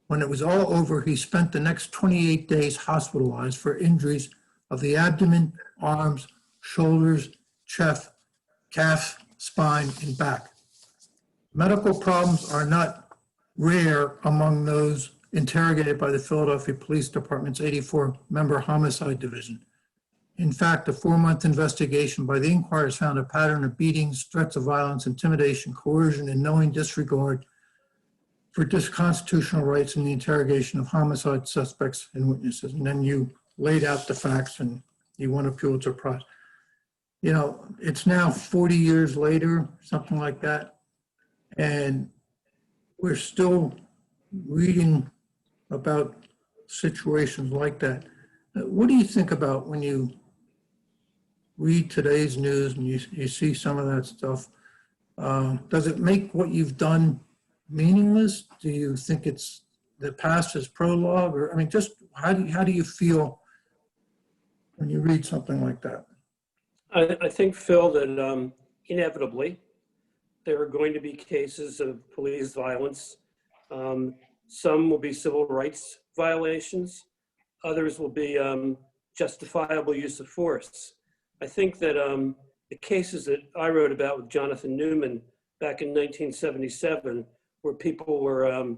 When it was all over, he spent the next 28 days hospitalized for injuries of the abdomen, arms, shoulders, chest, calf, spine, and back. Medical problems are not rare among those interrogated by the Philadelphia Police Department's 84-member homicide division. In fact, a 4-month investigation by the Inquirer found a pattern of beatings, threats of violence, intimidation, coercion, and knowing disregard for constitutional rights in the interrogation of homicide suspects and witnesses. And then you laid out the facts and you won a Pulitzer Prize. You know, it's now 40 years later, something like that, and we're still reading about situations like that. What do you think about when you read today's news and you see some of that stuff? Does it make what you've done meaningless? Do you think it's the past is prologue? Or I mean, just how do you feel when you read something like that? I think, Phil, that inevitably there are going to be cases of police violence. Some will be civil rights violations. Others will be justifiable use of force. I think that the cases that I wrote about with Jonathan Newman back in 1977, where people were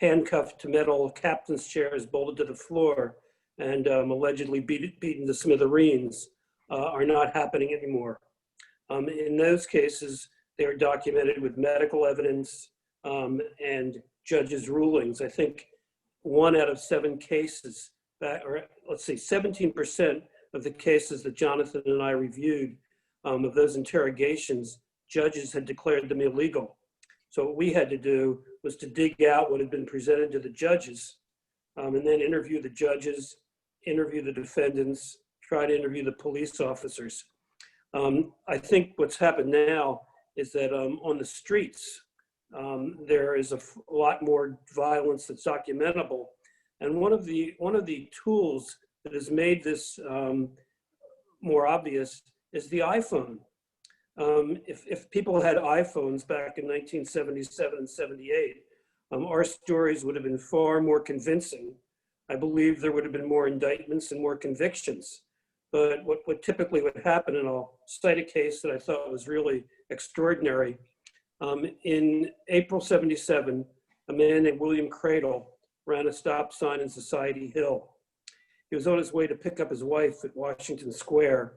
handcuffed to metal captain's chairs, bolted to the floor, and allegedly beaten to smithereens, are not happening anymore. In those cases, they are documented with medical evidence and judges' rulings. I think 1 out of 7 cases, or let's say 17% of the cases that Jonathan and I reviewed of those interrogations, judges had declared them illegal. So what we had to do was to dig out what had been presented to the judges and then interview the judges, interview the defendants, try to interview the police officers. I think what's happened now is that on the streets, there is a lot more violence that's documentable. And one of the tools that has made this more obvious is the iPhone. If people had iPhones back in 1977 and 78, our stories would have been far more convincing. I believe there would have been more indictments and more convictions. But what typically would happen, and I'll cite a case that I thought was really extraordinary. In April 77, a man named William Cradle ran a stop sign in Society Hill. He was on his way to pick up his wife at Washington Square.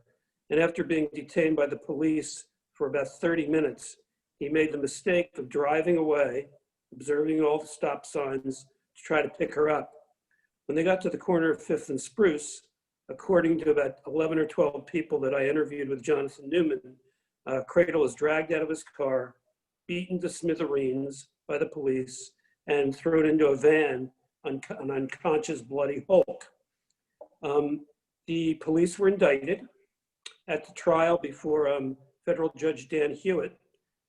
And after being detained by the police for about 30 minutes, he made the mistake of driving away, observing all the stop signs to try to pick her up. When they got to the corner of 5th and Spruce, according to about 11 or 12 people that I interviewed with Jonathan Newman, Cradle was dragged out of his car, beaten to smithereens by the police, and thrown into a van, an unconscious bloody hulk. The police were indicted. At the trial before federal judge Dan Hewitt,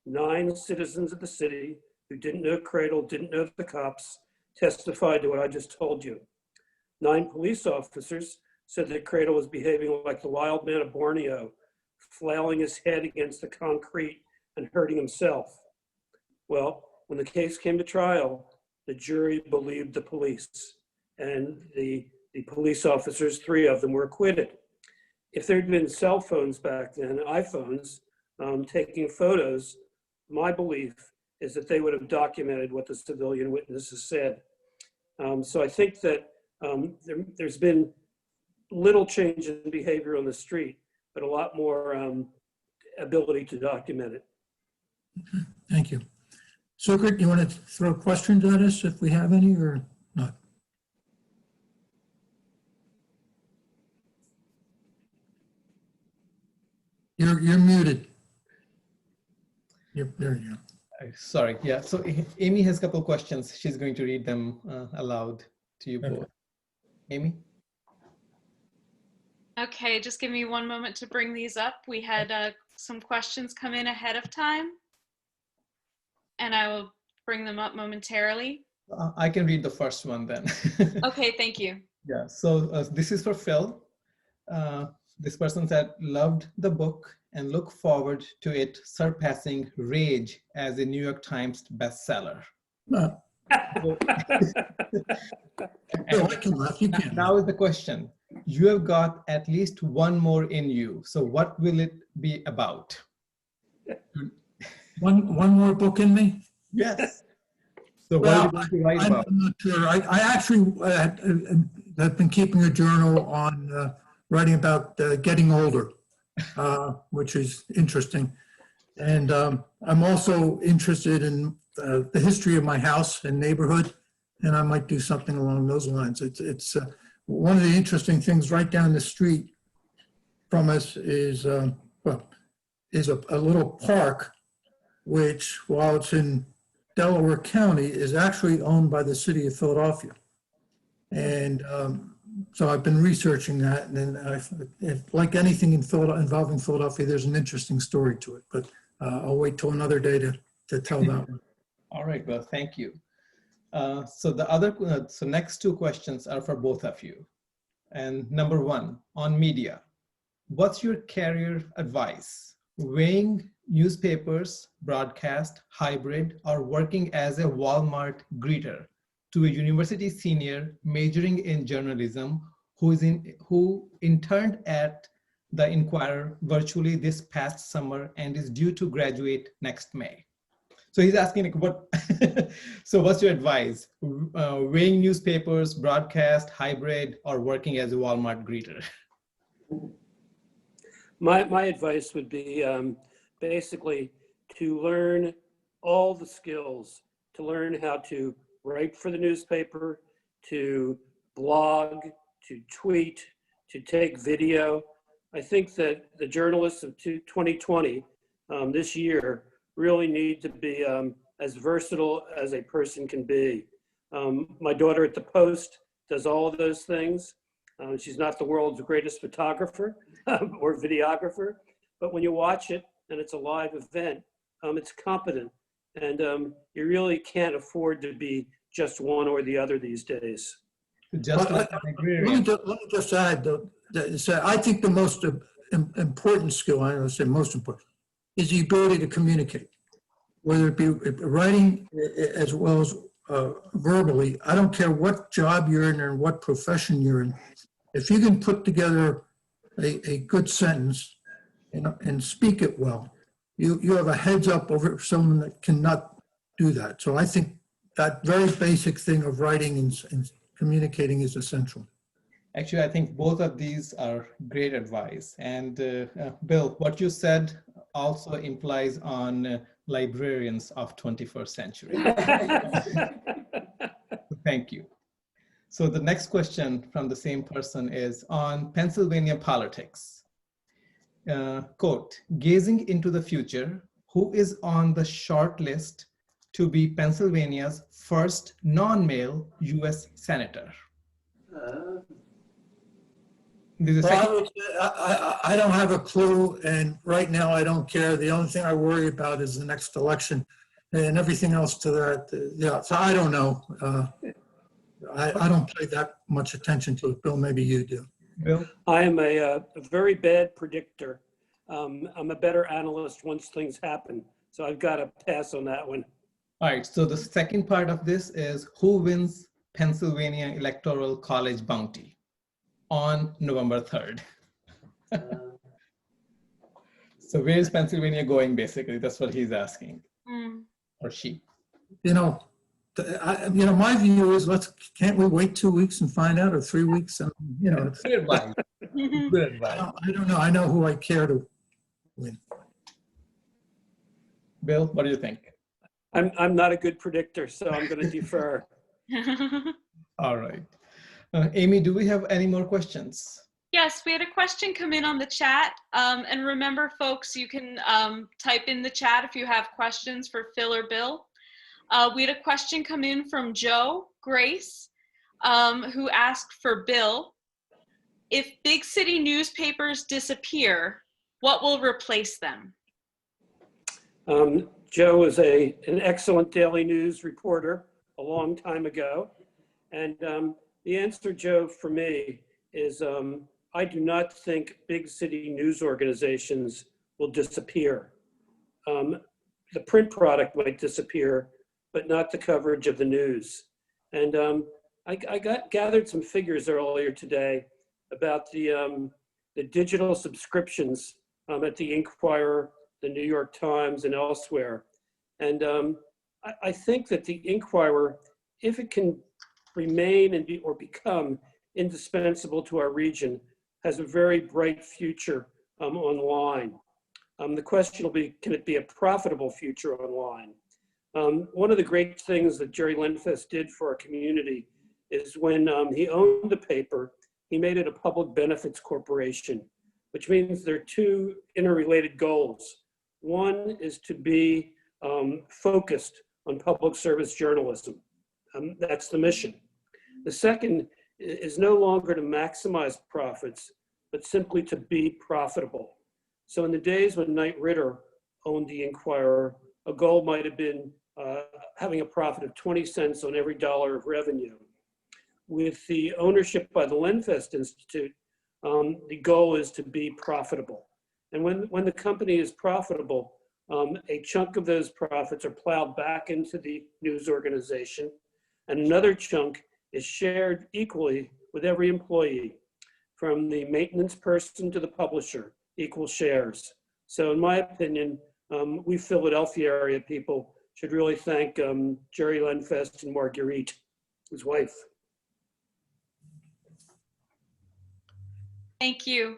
9 citizens of the city who didn't know Cradle, didn't know the cops, testified to what I just told you. 9 police officers said that Cradle was behaving like the wild man of Borneo, flailing his head against the concrete and hurting himself. Well, when the case came to trial, the jury believed the police, and the police officers, 3 of them, were acquitted. If there'd been cell phones back then, iPhones, taking photos, my belief is that they would have documented what the civilian witnesses said. So I think that there's been little change in behavior on the street, but a lot more ability to document it. Thank you. Sukrit, you want to throw questions at us if we have any or not? You're muted. There you go. Sorry, yeah. So Amy has a couple of questions. She's going to read them aloud to you both. Amy? Okay, just give me one moment to bring these up. We had some questions come in ahead of time, and I will bring them up momentarily. I can read the first one then. Okay, thank you. Yeah, so this is for Phil. This person said, loved the book and look forward to it surpassing Rage as a New York Times bestseller. No, I can laugh, you can. Now is the question. You have got at least one more in you. So what will it be about? One more book in me? Yes. So Well, what are you going to write about? I'm not sure. I actually have been keeping a journal on writing about getting older, which is interesting. And I'm also interested in the history of my house and neighborhood, and I might do something along those lines. It's one of the interesting things right down the street from us is a little park, which, while it's in Delaware County, is actually owned by the city of Philadelphia. And so I've been researching that, and then like anything involving Philadelphia, there's an interesting story to it, but I'll wait till another day to tell that one. All right, well, thank you. So next 2 questions are for both of you. And number 1, on media, what's your career advice? Weighing newspapers, broadcast, hybrid, or working as a Walmart greeter to a university senior majoring in journalism who interned at the Inquirer virtually this past summer and is due to graduate next May. So he's asking like, what, so what's your advice? Weighing newspapers, broadcast, hybrid, or working as a Walmart greeter? My advice would be basically to learn all the skills, to learn how to write for the newspaper, to blog, to tweet, to take video. I think that the journalists of 2020, this year, really need to be as versatile as a person can be. My daughter at the Post does all of those things. She's not the world's greatest photographer or videographer, but when you watch it and it's a live event, it's competent. And you really can't afford to be just one or the other these days. Just like an agrarian. Let me just add, though, that I think the most important skill, I don't say most important, is the ability to communicate, whether it be writing as well as verbally. I don't care what job you're in or what profession you're in. If you can put together a good sentence and speak it well, you have a heads up over someone that cannot do that. So I think that very basic thing of writing and communicating is essential. Actually, I think both of these are great advice. And Bill, what you said also implies on librarians of 21st century. Thank you. So the next question from the same person is on Pennsylvania politics. Quote, gazing into the future, who is on the short list to be Pennsylvania's first non-male US senator? I don't have a clue, and right now I don't care. The only thing I worry about is the next election, and everything else to that. Yeah, so I don't know. I don't pay that much attention to it. Bill, maybe you do. Bill? I am a very bad predictor. I'm a better analyst once things happen. So I've got to pass on that one. All right, so the second part of this is who wins Pennsylvania Electoral College bounty on November 3rd? So where is Pennsylvania going, basically? That's what he's asking, or she. My view is can't we wait 2 weeks and find out, or 3 weeks? And, Good advice. Good advice. I don't know. I know who I care to win. Bill, what do you think? I'm not a good predictor, so I'm going to defer. All right. Amy, do we have any more questions? Yes, we had a question come in on the chat. And remember, folks, you can type in the chat if you have questions for Phil or Bill. We had a question come in from Joe Grace, who asked for Bill. If big city newspapers disappear, what will replace them? Joe is an excellent daily news reporter a long time ago. And the answer, Joe, for me is I do not think big city news organizations will disappear. The print product might disappear, but not the coverage of the news. And I gathered some figures earlier today about the digital subscriptions at the Inquirer, the New York Times, and elsewhere. And I think that the Inquirer, if it can remain and become indispensable to our region, has a very bright future online. The question will be, can it be a profitable future online? One of the great things that Jerry Lenfest did for our community is when he owned the paper, he made it a public benefits corporation, which means there are two interrelated goals. One is to be focused on public service journalism. That's the mission. The second is no longer to maximize profits, but simply to be profitable. So in the days when Knight Ridder owned the Inquirer, a goal might have been having a profit of 20 cents on every dollar of revenue. With the ownership by the Lenfest Institute, the goal is to be profitable. And when the company is profitable, a chunk of those profits are plowed back into the news organization, and another chunk is shared equally with every employee, from the maintenance person to the publisher, equal shares. So in my opinion, we Philadelphia area people should really thank Jerry Lenfest and Marguerite, his wife. Thank you.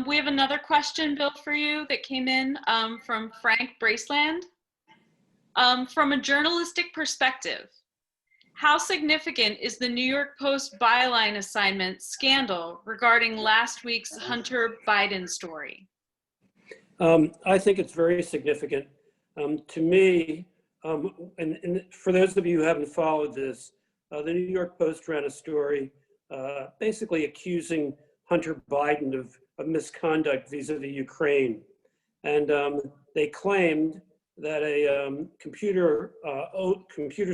We have another question, Bill, for you that came in from Frank Braceland. From a journalistic perspective, how significant is the New York Post Byline assignment scandal regarding last week's Hunter Biden story? I think it's very significant. To me, and for those of you who haven't followed this, the New York Post ran a story basically accusing Hunter Biden of misconduct vis-a-vis Ukraine. And they claimed that a computer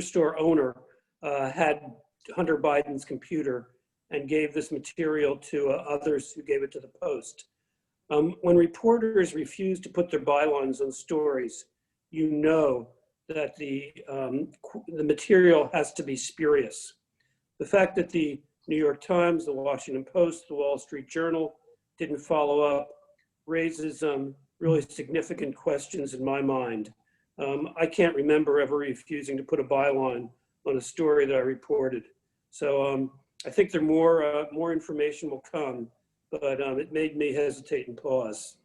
store owner had Hunter Biden's computer and gave this material to others who gave it to the Post. When reporters refuse to put their bylines on stories, you know that the material has to be spurious. The fact that the New York Times, the Washington Post, the Wall Street Journal didn't follow up raises really significant questions in my mind. I can't remember ever refusing to put a byline on a story that I reported. So I think there more information will come, but it made me hesitate and pause.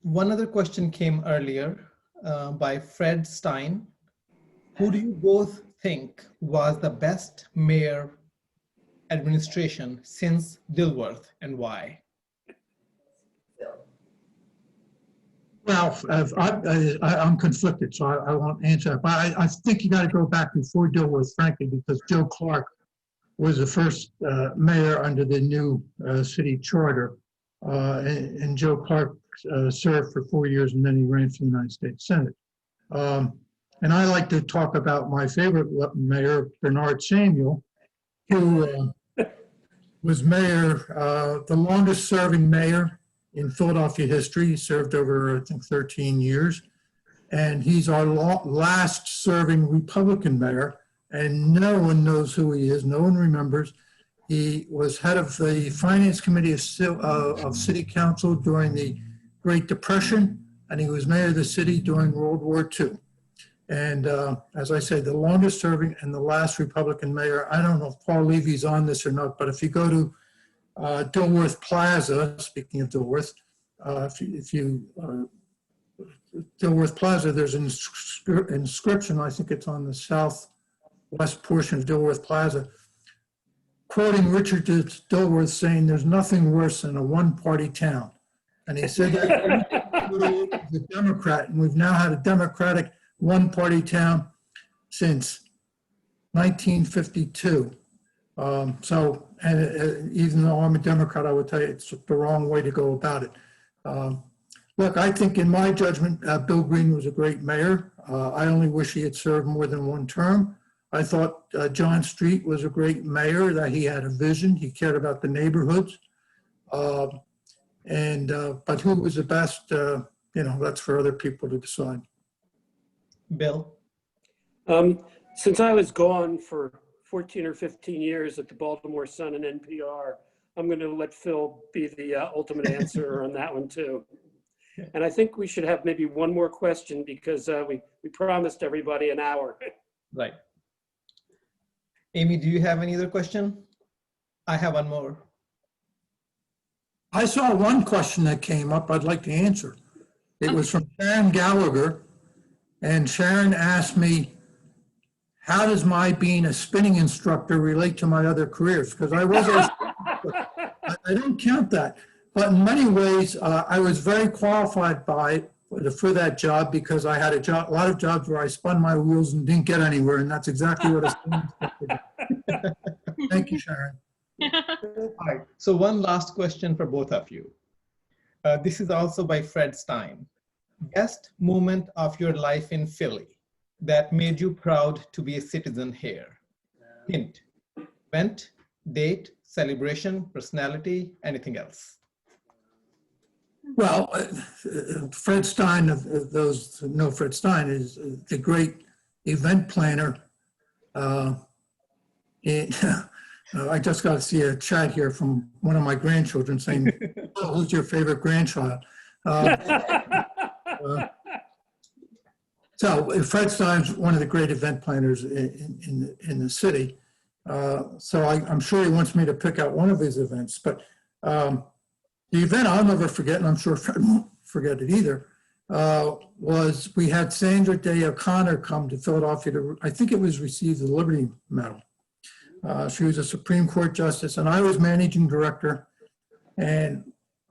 One other question came earlier by Fred Stein. Who do you both think was the best mayor administration since Dilworth, and why? Well, I'm conflicted, so I won't answer that. But I think you got to go back before Dilworth, frankly, because Joe Clark was the first mayor under the new city charter. And Joe Clark served for 4 years, and then he ran for the United States Senate. And I like to talk about my favorite mayor, Bernard Samuel, who was mayor, the longest serving mayor in Philadelphia history. He served over, I think, 13 years. And he's our last serving Republican mayor. And no one knows who he is. No one remembers. He was head of the Finance Committee of City Council during the Great Depression. And he was mayor of the city during World War II. And as I say, the longest serving and the last Republican mayor. I don't know if Paul Levy's on this or not, but if you go to Dilworth Plaza, speaking of Dilworth, Dilworth Plaza, there's an inscription, I think it's on the southwest portion of Dilworth Plaza, quoting Richard Dilworth saying, "There's nothing worse than a one-party town." And he said that he's a Democrat, and we've now had a Democratic one-party town since 1952. And even though I'm a Democrat, I would tell you it's the wrong way to go about it. Look, I think in my judgment, Bill Green was a great mayor. I only wish he had served more than one term. I thought John Street was a great mayor, that he had a vision. He cared about the neighborhoods. But who was the best, that's for other people to decide. Bill? Since I was gone for 14 or 15 years at the Baltimore Sun and NPR, I'm going to let Phil be the ultimate answer on that one too. And I think we should have maybe one more question because we promised everybody an hour. Right. Amy, do you have any other question? I have one more. I saw one question that came up I'd like to answer. It was from Sharon Gallagher, and Sharon asked me, how does my being a spinning instructor relate to my other careers? Because I was I don't count that. But in many ways, I was very qualified for that job because I had a lot of jobs where I spun my wheels and didn't get anywhere, and that's exactly what a spinning instructor did. Thank you, Sharon. All right, so one last question for both of you. This is also by Fred Stein. Best moment of your life in Philly that made you proud to be a citizen here? Hint: event, date, celebration, personality, anything else? Well, Fred Stein, of those who know Fred Stein, is the great event planner. I just got to see a chat here from one of my grandchildren saying, oh, who's your favorite grandchild? So Fred Stein's one of the great event planners in the city. So I'm sure he wants me to pick out one of his events, but the event I'll never forget, and I'm sure Fred won't forget it either, was we had Sandra Day O'Connor come to Philadelphia to, I think it was receive the Liberty Medal. She was a Supreme Court justice, and I was managing director, and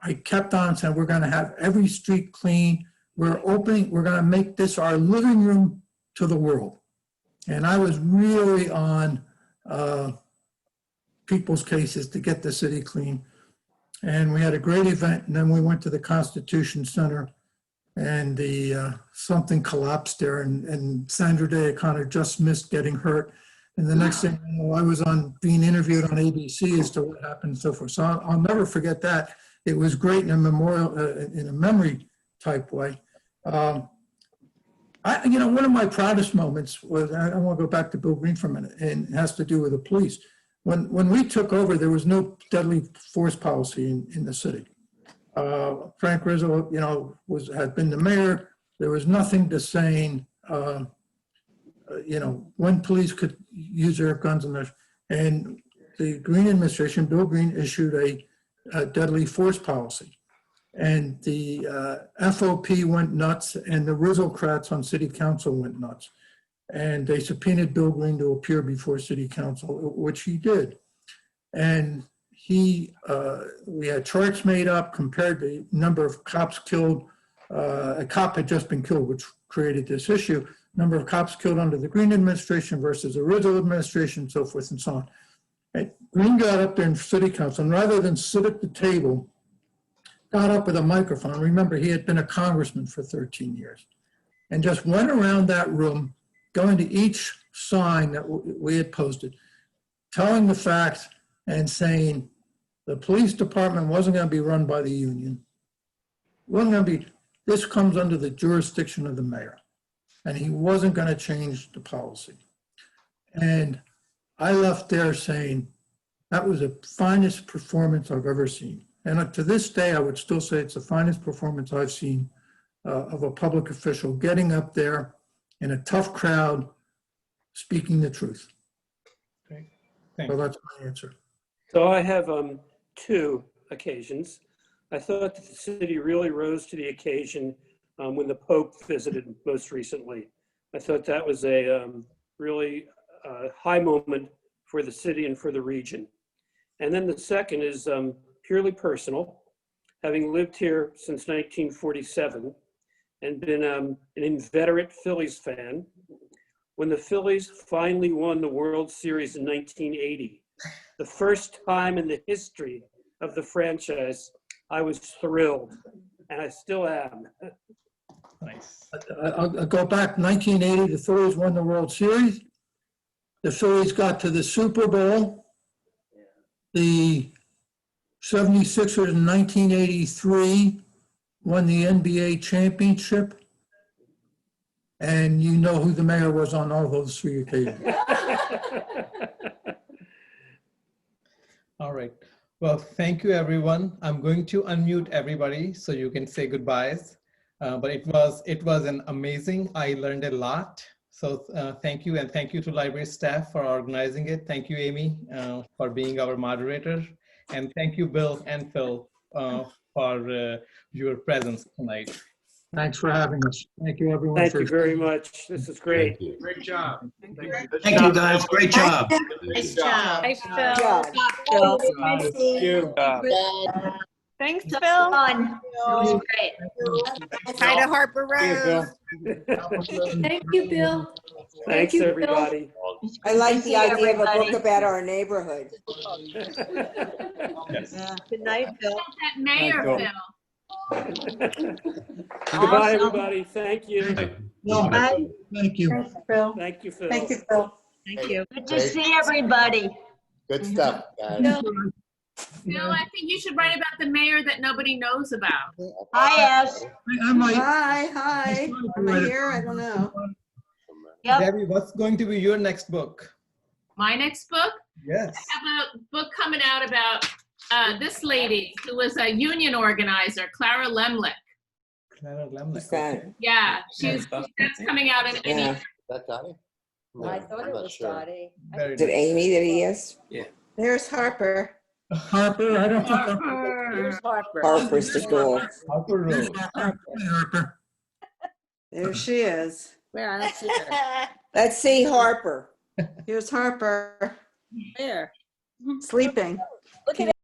I kept on saying, we're gonna have every street clean. We're gonna make this our living room to the world. And I was really on people's cases to get the city clean. And we had a great event, and then we went to the Constitution Center, and something collapsed there, and Sandra Day O'Connor just missed getting hurt. And the next thing you know, I was being interviewed on ABC as to what happened and so forth. So I'll never forget that. It was great in a memorial, in a memory type way. One of my proudest moments was, I want to go back to Bill Green for a minute, and it has to do with the police. When we took over, there was no deadly force policy in the city. Frank Rizzo, had been the mayor. There was nothing to saying, when police could use their guns and the Green administration, Bill Green, issued a deadly force policy. And the FOP went nuts, and the Rizzo-crats on city council went nuts. And they subpoenaed Bill Green to appear before city council, which he did. And we had charts made up, compared the number of cops killed. A cop had just been killed, which created this issue. Number of cops killed under the Green administration versus the Rizzo administration, so forth and so on. And Green got up there in city council, and rather than sit at the table, got up with a microphone. Remember, he had been a congressman for 13 years, and just went around that room, going to each sign that we had posted, telling the facts and saying the police department wasn't going to be run by the union. This comes under the jurisdiction of the mayor, and he wasn't going to change the policy. And I left there saying, that was the finest performance I've ever seen. And to this day, I would still say it's the finest performance I've seen of a public official getting up there in a tough crowd, speaking the truth. Great. Thank So you. that's my answer. So I have two occasions. I thought that the city really rose to the occasion when the Pope visited most recently. I thought that was a really high moment for the city and for the region. And then the second is purely personal. Having lived here since 1947 and been an inveterate Phillies fan, when the Phillies finally won the World Series in 1980, the first time in the history of the franchise, I was thrilled, and I still am. Nice. I'll go back, 1980, the Phillies won the World Series. The Phillies got to the Super Bowl. The 76ers in 1983 won the NBA championship. And you know who the mayor was on all those three occasions. All right. Well, thank you, everyone. I'm going to unmute everybody so you can say goodbyes. But it was an amazing. I learned a lot. So thank you, and thank you to library staff for organizing it. Thank you, Amy, for being our moderator, and thank you, Bill and Phil, for your presence tonight. Thanks for having us. Thank you, everyone. Thank you very much. This is great. Great job. Thank you, guys. Great job. Nice job. Thanks, Phil. Thank you. Thanks, Phil. Fun. It was great. Hi to Harper Road. Thank you, Bill. Thanks, you, Bill. everybody. I like See the idea of a everybody. book about our neighborhood. Yes. Good night, Bill. That mayor, Phil. Goodbye, everybody. Thank you. Bye. Thank you. Thanks, Phil. Thank you, Phil. Thank you, Phil. Thank you. Good to see everybody. Good stuff, guys. Phil, I think you should write about the mayor that nobody knows about. Hi, Ez. I might. Hi. Am I here? I don't know. Yep. Debbie, what's going to be your next book? My next book, Yes. I have a book coming out about this lady who was a union organizer, Clara Lemlich. Clara Lemlich. Who's that? Yeah, that's coming out in Yeah. Is that Dottie? No, I thought I'm it not was sure. Dottie. Very Is it nice. Amy that he is? There's Harper. Harper, I don't think Here's Harper. Harper's the girl. Harper Road. Harper. There she is. Where? I don't see her. Let's see Harper. Here's Harper Where? sleeping. Look at